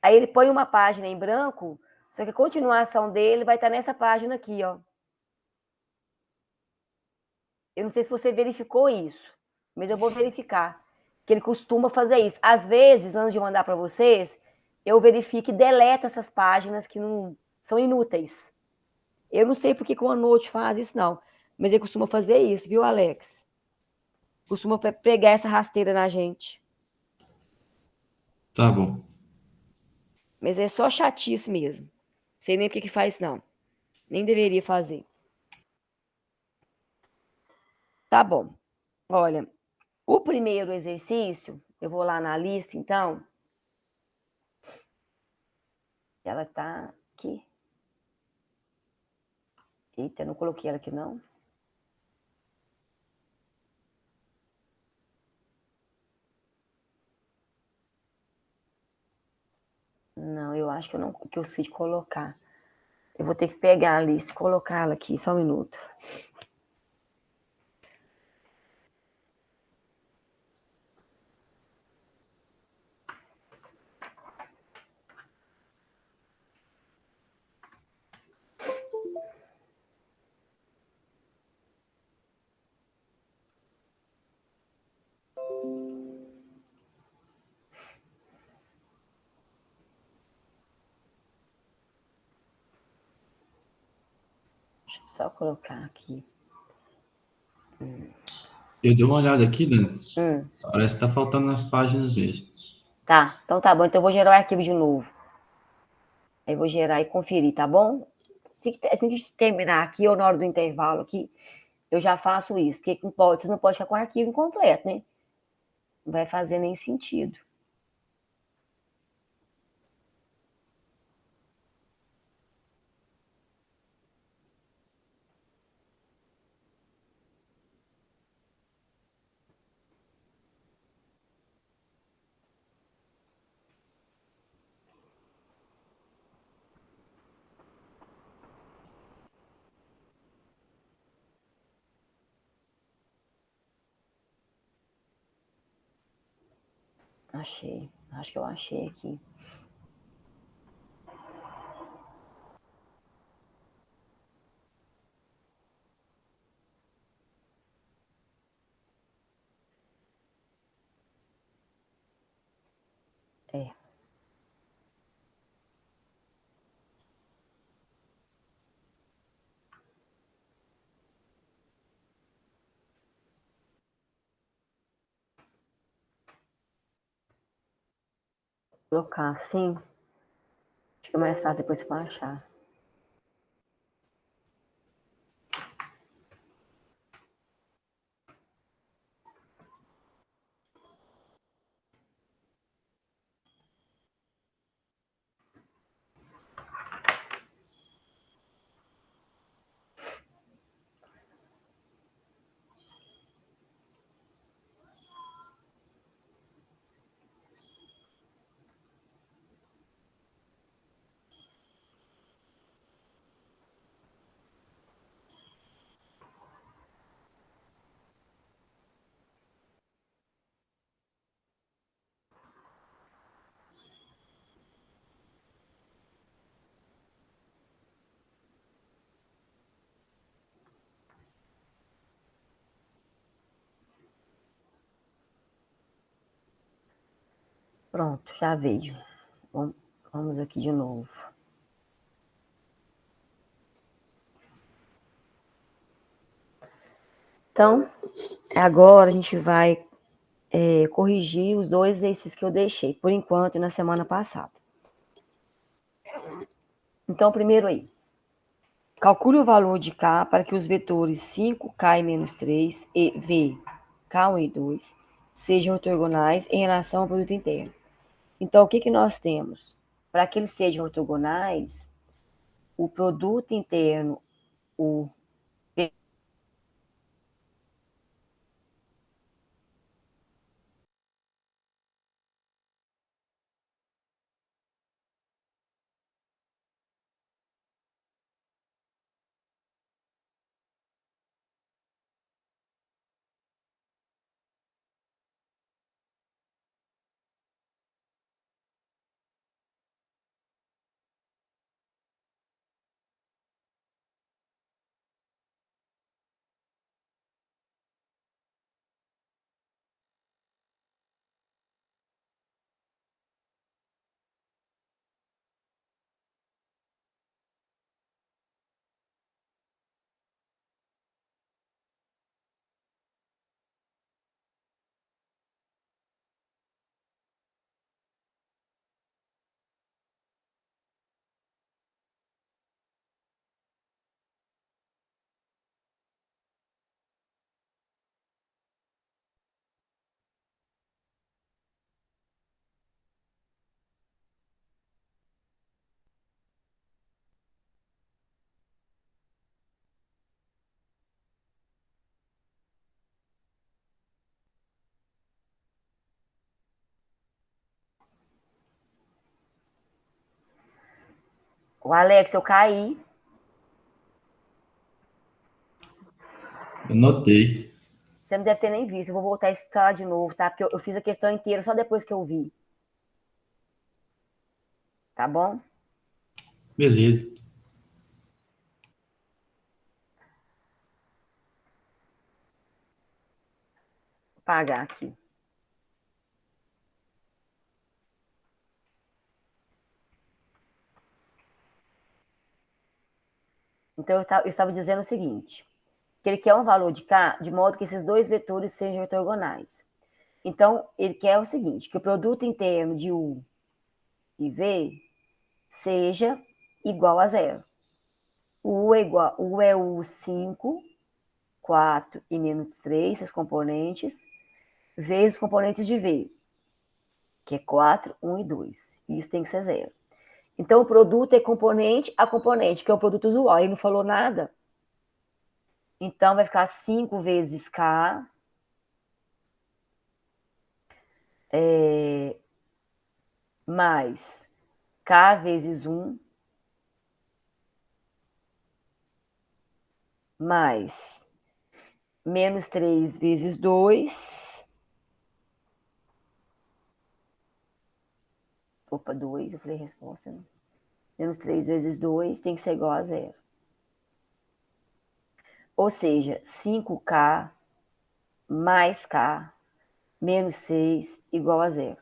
Aí ele põe uma página em branco, só que a continuação dele vai estar nessa página aqui, ó. Eu não sei se você verificou isso, mas eu vou verificar. Que ele costuma fazer isso. Às vezes, antes de mandar para vocês, eu verifico e deleto essas páginas que não são inúteis. Eu não sei por que o OneNote faz isso, não. Mas ele costuma fazer isso, viu, Alex? Costuma pregar essa rasteira na gente. Tá bom. Mas é só chatice mesmo. Não sei nem por que faz, não. Nem deveria fazer. Tá bom. Olha, o primeiro exercício, eu vou lá na lista, então. Ela tá aqui. Eita, não coloquei ela aqui, não. Não, eu acho que eu sei de colocar. Eu vou ter que pegar a lista e colocar ela aqui, só um minuto. Deixa eu só colocar aqui. Eu dei uma olhada aqui, Dani. Parece que tá faltando nas páginas mesmo. Tá, então tá bom. Então eu vou gerar o arquivo de novo. Aí eu vou gerar e conferir, tá bom? Assim que a gente terminar aqui, ou na hora do intervalo aqui, eu já faço isso. Porque vocês não podem ficar com o arquivo incompleto, né? Não vai fazer nem sentido. Achei. Acho que eu achei aqui. colocar assim, fica mais fácil depois para achar. Pronto, já veio. Vamos aqui de novo. Então, agora a gente vai corrigir os dois exercícios que eu deixei, por enquanto, e na semana passada. Então, primeiro aí, calcule o valor de K para que os vetores 5K e menos 3 e V, K1 e 2, sejam ortogonais em relação ao produto interno. Então, o que nós temos? Para que eles sejam ortogonais, o produto interno, o Alex, eu caí. Eu notei. Você não deve ter nem visto. Eu vou voltar a explicar de novo, tá? Porque eu fiz a questão inteira só depois que eu vi. Tá bom? Beleza. Vou apagar aqui. Então, eu estava dizendo o seguinte, que ele quer um valor de K de modo que esses dois vetores sejam ortogonais. Então, ele quer o seguinte, que o produto interno de U e V seja igual a zero. U é U5, 4 e menos 3, esses componentes, vezes os componentes de V, que é 4, 1 e 2. Isso tem que ser zero. Então, o produto é componente a componente, que é o produto usual. Ele não falou nada. Então, vai ficar 5 vezes K mais K vezes 1 mais menos 3 vezes 2. Opa, 2, eu falei resposta, né? Menos 3 vezes 2 tem que ser igual a zero. Ou seja, 5K mais K menos 6 igual a zero.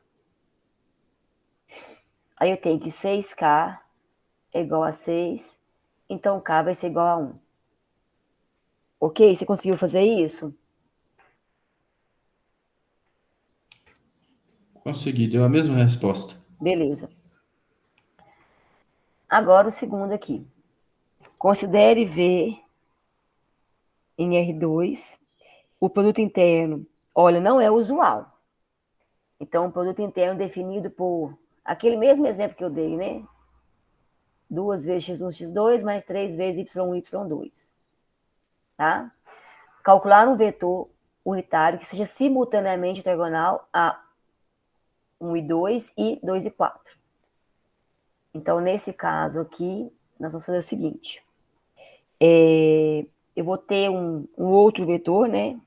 Aí eu tenho que 6K é igual a 6, então K vai ser igual a 1. Ok? Você conseguiu fazer isso? Consegui, deu a mesma resposta. Beleza. Agora o segundo aqui. Considere V em R2 o produto interno. Olha, não é usual. Então, o produto interno definido por aquele mesmo exemplo que eu dei, né? 2 vezes x1, x2, mais 3 vezes y1, y2. Tá? Calcular um vetor unitário que seja simultaneamente ortogonal a 1 e 2 e 2 e 4. Então, nesse caso aqui, nós vamos fazer o seguinte. Eu vou ter um outro vetor, né?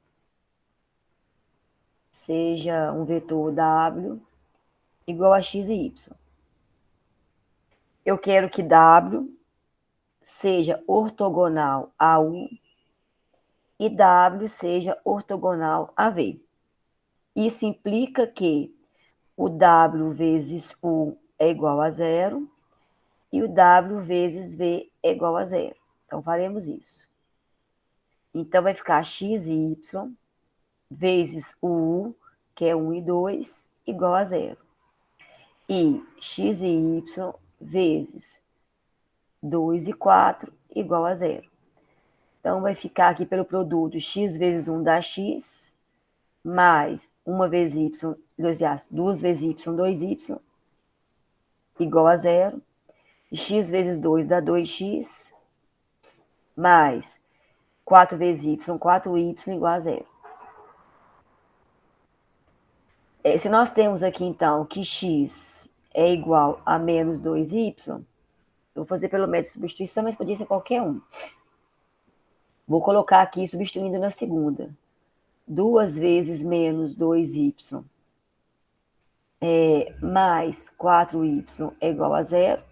Seja um vetor W igual a x e y. Eu quero que W seja ortogonal a U e W seja ortogonal a V. Isso implica que o W vezes U é igual a zero e o W vezes V é igual a zero. Então, faremos isso. Então, vai ficar x e y vezes o U, que é 1 e 2, igual a zero. E x e y vezes 2 e 4 igual a zero. Então, vai ficar aqui pelo produto x vezes 1 dá x, mais 1 vezes y, 2 vezes y, 2y, igual a zero. E x vezes 2 dá 2x, mais 4 vezes y, 4y, igual a zero. Se nós temos aqui, então, que x é igual a menos 2y, eu vou fazer pelo método de substituição, mas podia ser qualquer um. Vou colocar aqui, substituindo na segunda. 2 vezes menos 2y mais 4y é igual a zero.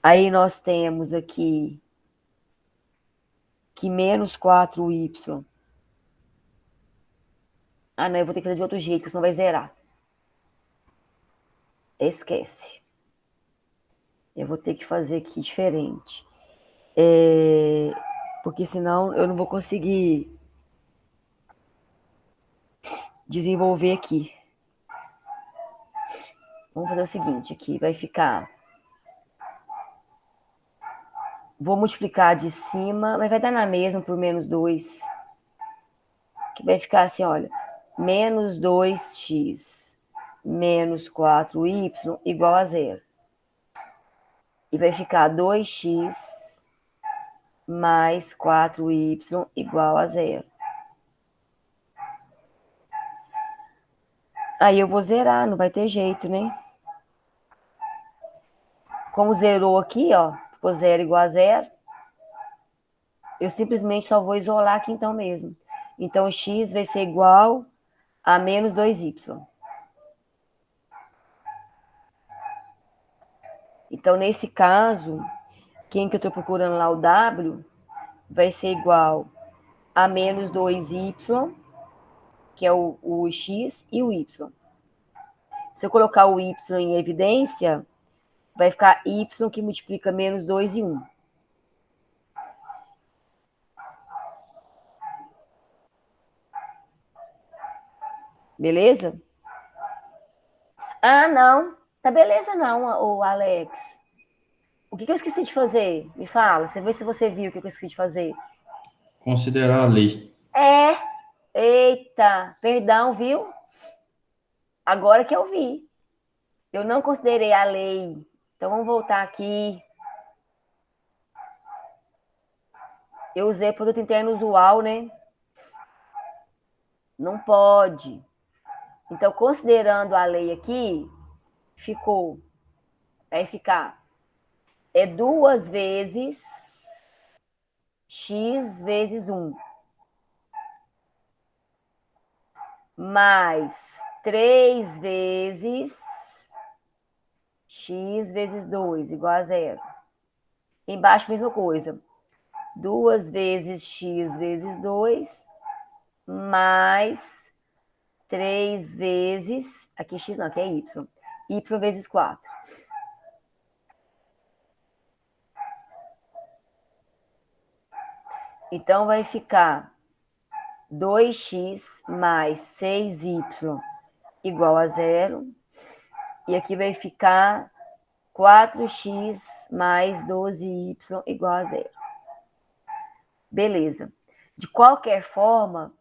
Aí nós temos aqui que menos 4y. Ah, não, eu vou ter que fazer de outro jeito, porque senão vai zerar. Esquece. Eu vou ter que fazer aqui diferente. Porque senão eu não vou conseguir desenvolver aqui. Vamos fazer o seguinte, aqui vai ficar... Vou multiplicar de cima, mas vai dar na mesma por menos 2. Que vai ficar assim, olha, menos 2x menos 4y igual a zero. E vai ficar 2x mais 4y igual a zero. Aí eu vou zerar, não vai ter jeito, né? Como zerou aqui, ó, ficou zero igual a zero, eu simplesmente só vou isolar aqui então mesmo. Então, x vai ser igual a menos 2y. Então, nesse caso, quem que eu estou procurando lá, o w, vai ser igual a menos 2y, que é o x, e o y. Se eu colocar o y em evidência, vai ficar y que multiplica menos 2 e 1. Beleza? Ah, não. Tá beleza não, o Alex. O que eu esqueci de fazer? Me fala. Você vê se você viu o que eu esqueci de fazer. Considerar a lei. Eita, perdão, viu? Agora que eu vi. Eu não considerei a lei. Então, vamos voltar aqui. Eu usei produto interno usual, né? Não pode. Então, considerando a lei aqui, vai ficar 2 vezes x vezes 1. Mais 3 vezes x vezes 2, igual a zero. Embaixo, mesma coisa. 2 vezes x vezes 2, mais 3 vezes... Aqui x não, aqui é y. Y vezes 4. Então, vai ficar 2x mais 6y igual a zero. E aqui vai ficar 4x mais 12y igual a zero. Beleza. De qualquer forma,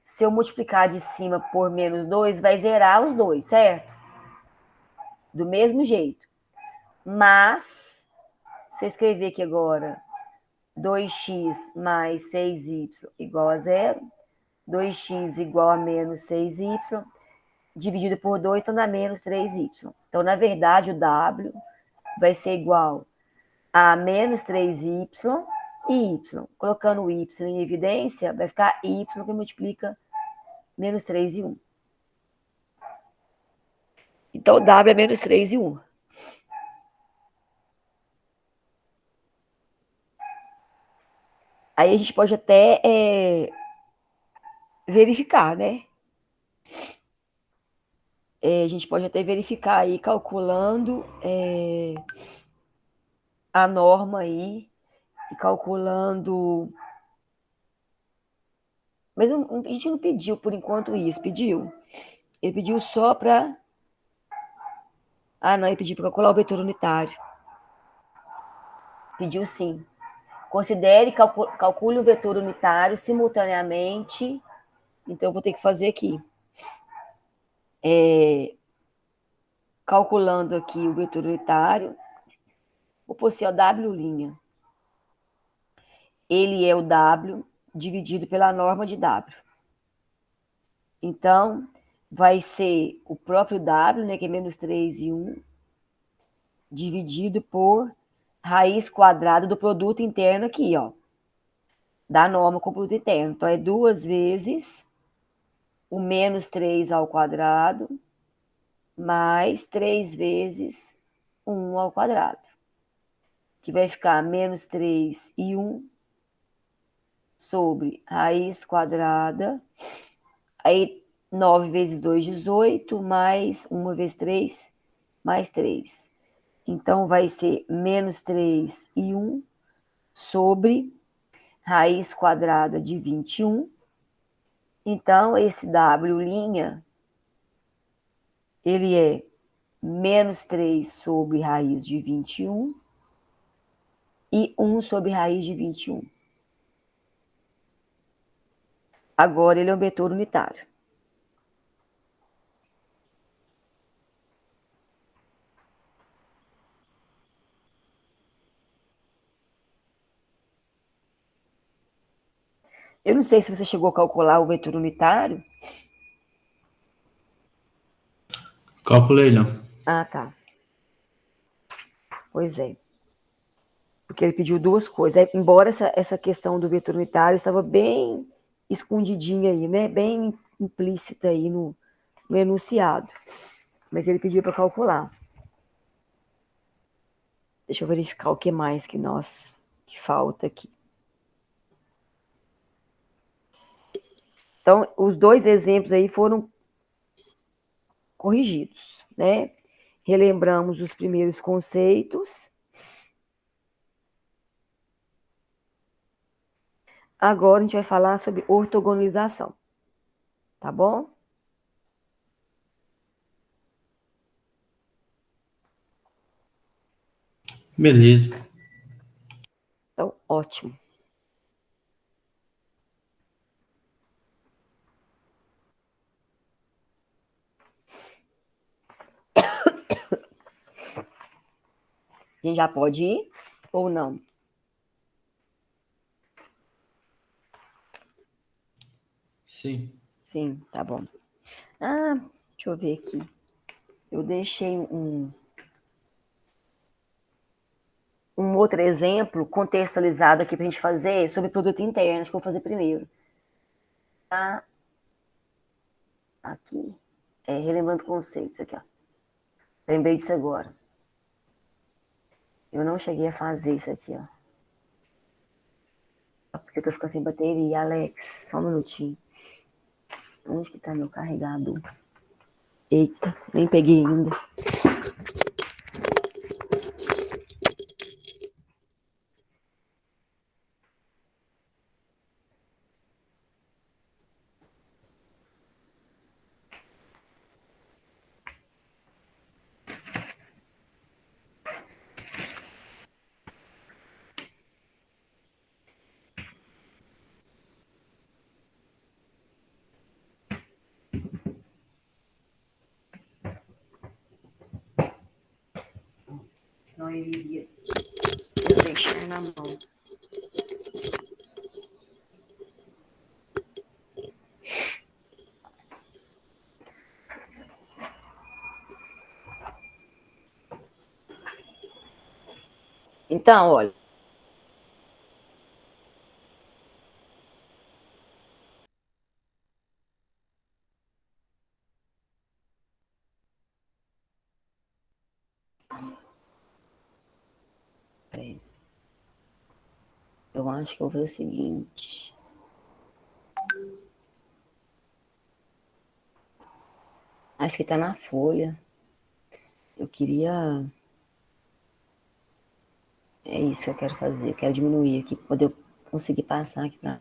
se eu multiplicar de cima por menos 2, vai zerar os dois, certo? Do mesmo jeito. Mas, se eu escrever aqui agora 2x mais 6y igual a zero, 2x igual a menos 6y, dividido por 2, então dá menos 3y. Então, na verdade, o w vai ser igual a menos 3y e y. Colocando o y em evidência, vai ficar y que multiplica menos 3 e 1. Então, o w é menos 3 e 1. Aí a gente pode até verificar, né? A gente pode até verificar aí, calculando a norma aí, e calculando... Mas a gente não pediu, por enquanto, isso. Pediu? Ele pediu só para... Ah, não, ele pediu para calcular o vetor unitário. Pediu sim. Considere, calcule o vetor unitário simultaneamente. Então, eu vou ter que fazer aqui. Calculando aqui o vetor unitário. Vou pôr assim, ó, W'. Ele é o W dividido pela norma de W. Então, vai ser o próprio W, né, que é menos 3 e 1, dividido por raiz quadrada do produto interno aqui, ó. Da norma com o produto interno. Então, é 2 vezes o menos 3 ao quadrado mais 3 vezes 1 ao quadrado. Que vai ficar menos 3 e 1 sobre raiz quadrada. Aí, 9 vezes 2, 18, mais 1 vezes 3, mais 3. Então, vai ser menos 3 e 1 sobre raiz quadrada de 21. Então, esse W', ele é menos 3 sobre raiz de 21 e 1 sobre raiz de 21. Agora, ele é um vetor unitário. Eu não sei se você chegou a calcular o vetor unitário. Calculei, não. Ah, tá. Pois é. Porque ele pediu duas coisas. Embora essa questão do vetor unitário estava bem escondidinha aí, né? Bem implícita aí no enunciado. Mas ele pediu para calcular. Deixa eu verificar o que mais que falta aqui. Então, os dois exemplos aí foram corrigidos, né? Relembramos os primeiros conceitos. Agora a gente vai falar sobre ortogonalização, tá bom? Beleza. Então, ótimo. A gente já pode ir ou não? Sim. Sim, tá bom. Ah, deixa eu ver aqui. Eu deixei um outro exemplo contextualizado aqui para a gente fazer sobre produto interno, que eu vou fazer primeiro. Tá? Aqui. Relembrando conceitos aqui, ó. Lembrei disso agora. Eu não cheguei a fazer isso aqui, ó. Porque eu tô ficando sem bateria, Alex. Só um minutinho. Onde que tá meu carregador? Eita, nem peguei ainda. senão ele iria nos deixar na mão. Então, olha. Eu acho que eu vou fazer o seguinte. Acho que tá na folha. Eu queria. É isso que eu quero fazer. Eu quero diminuir aqui, para poder eu conseguir passar aqui pra.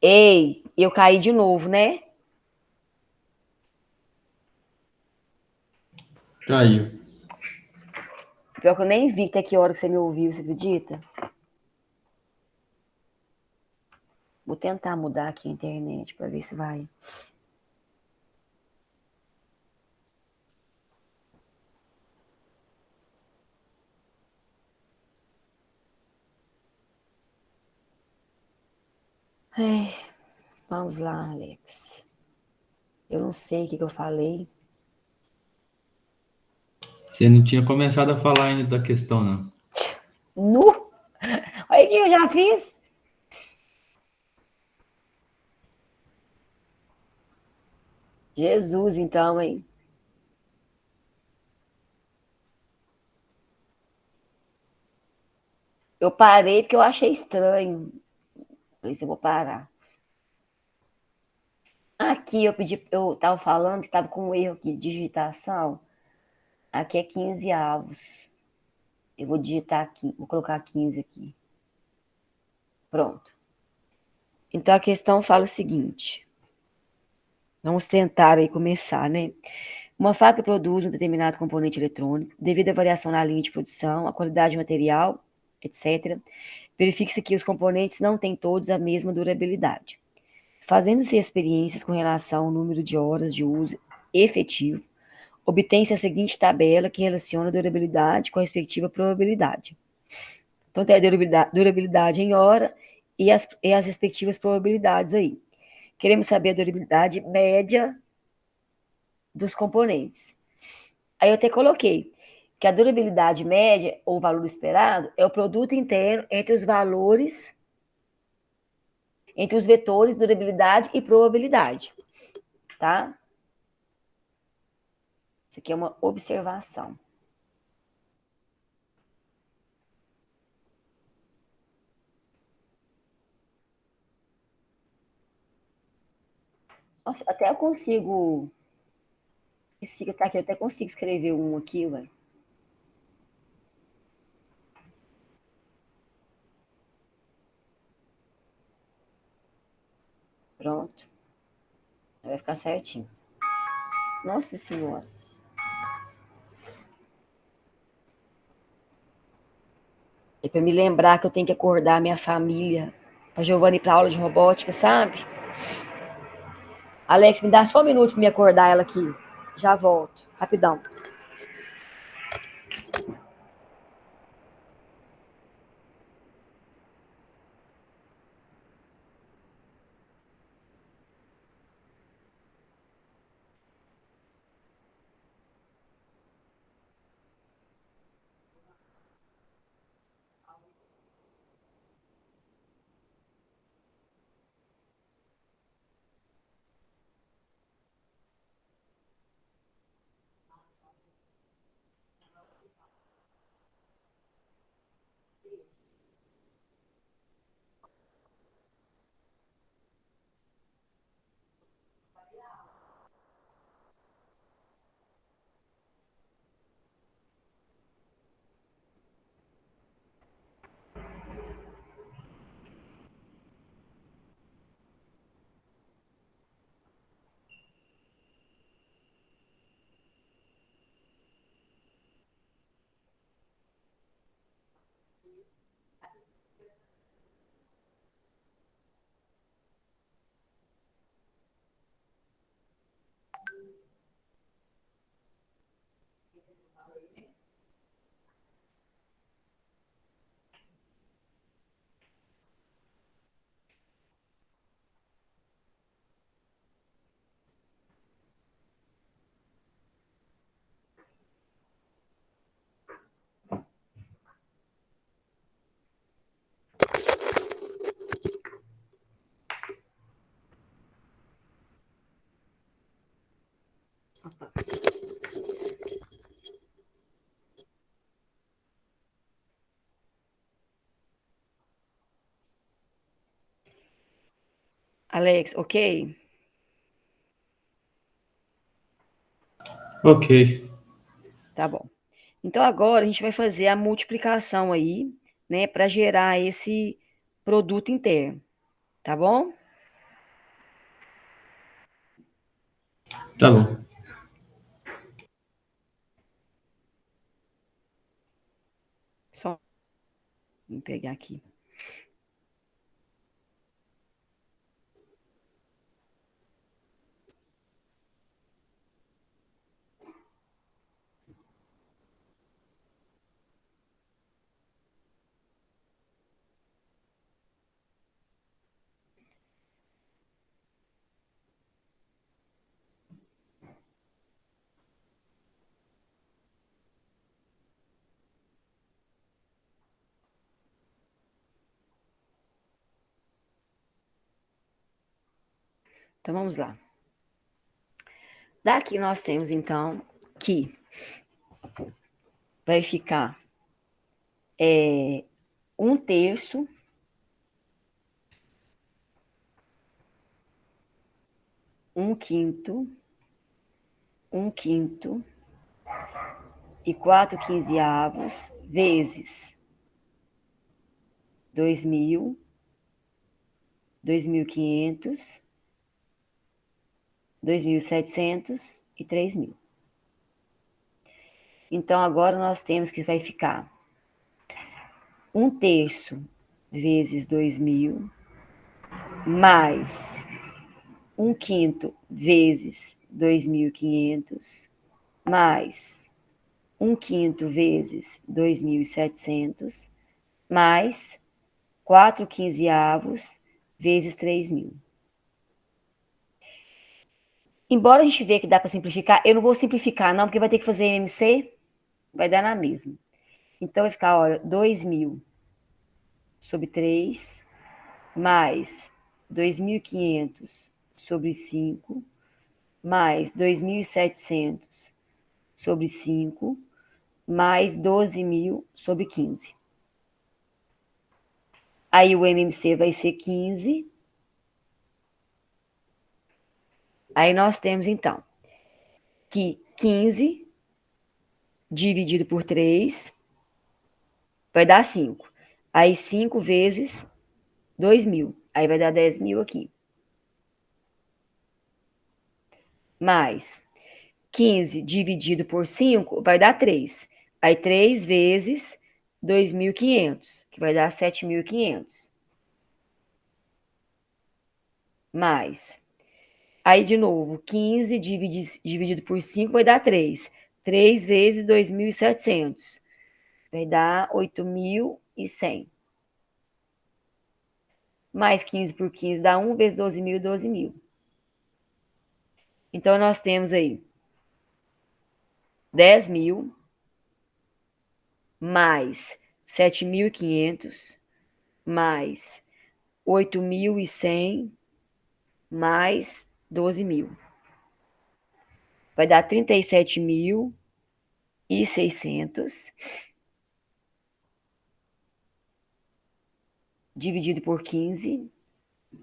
Ei, eu caí de novo, né? Caiu. Pior que eu nem vi até que hora que você me ouviu, você acredita? Vou tentar mudar aqui a internet para ver se vai. Ai, vamos lá, Alex. Eu não sei o que eu falei. Você não tinha começado a falar ainda da questão, não. Nu! Olha o que eu já fiz. Jesus, então, hein? Eu parei porque eu achei estranho. Falei, se eu vou parar. Aqui eu tava falando que tava com um erro aqui de digitação. Aqui é 15 avos. Eu vou digitar aqui, vou colocar 15 aqui. Pronto. Então a questão fala o seguinte. Vamos tentar aí começar, né? Uma fábrica produz um determinado componente eletrônico, devido à variação na linha de produção, a qualidade do material, etc. Verifique-se que os componentes não têm todos a mesma durabilidade. Fazendo-se experiências com relação ao número de horas de uso efetivo, obtém-se a seguinte tabela que relaciona a durabilidade com a respectiva probabilidade. Então, tem a durabilidade em hora e as respectivas probabilidades aí. Queremos saber a durabilidade média dos componentes. Aí eu até coloquei que a durabilidade média, ou valor esperado, é o produto interno entre os valores, entre os vetores durabilidade e probabilidade, tá? Isso aqui é uma observação. Nossa, até eu consigo. Esse que tá aqui, eu até consigo escrever um aqui, ué. Pronto. Vai ficar certinho. Nossa Senhora. É para me lembrar que eu tenho que acordar minha família para Giovanna ir para aula de robótica, sabe? Alex, me dá só um minuto para me acordar ela aqui. Já volto. Rapidão. Alex, ok? Ok. Tá bom. Então agora a gente vai fazer a multiplicação aí, né, para gerar esse produto interno, tá bom? Tá bom. Só vou pegar aqui. Então, vamos lá. Daqui nós temos, então, que vai ficar 1/3, 1/5, 1/5 e 4/15 vezes 2.000, 2.500, 2.700 e 3.000. Então, agora nós temos que vai ficar 1/3 vezes 2.000, mais 1/5 vezes 2.500, mais 1/5 vezes 2.700, mais 4/15 vezes 3.000. Embora a gente veja que dá para simplificar, eu não vou simplificar não, porque vai ter que fazer MMC, vai dar na mesma. Então vai ficar, olha, 2.000 sobre 3, mais 2.500 sobre 5, mais 2.700 sobre 5, mais 12.000 sobre 15. Aí o MMC vai ser 15. Aí nós temos, então, que 15 dividido por 3 vai dar 5. Aí 5 vezes 2.000. Aí vai dar 10.000 aqui. Mais 15 dividido por 5 vai dar 3. Aí 3 vezes 2.500, que vai dar 7.500. Mais. Aí, de novo, 15 dividido por 5 vai dar 3. 3 vezes 2.700. Vai dar 8.100. Mais 15 por 15 dá 1 vezes 12.000, 12.000. Então, nós temos aí 10.000 mais 7.500 mais 8.100 mais 12.000. Vai dar 37.600 dividido por 15.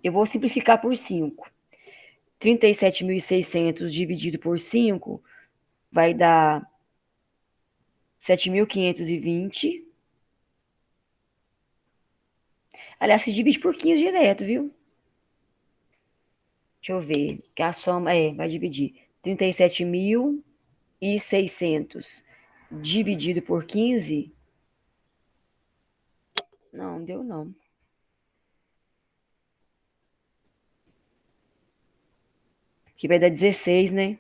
Eu vou simplificar por 5. 37.600 dividido por 5 vai dar 7.520. Aliás, que divide por 15 direto, viu? Deixa eu ver. Que a soma vai dividir 37.600 dividido por 15. Não, deu não. Que vai dar 16, né?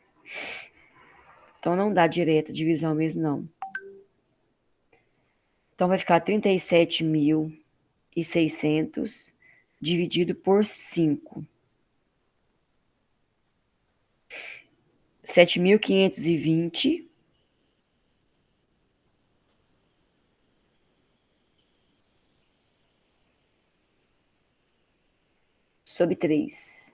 Então não dá direta divisão mesmo, não. Então vai ficar 37.600 dividido por 5. 7.520 sobre 3.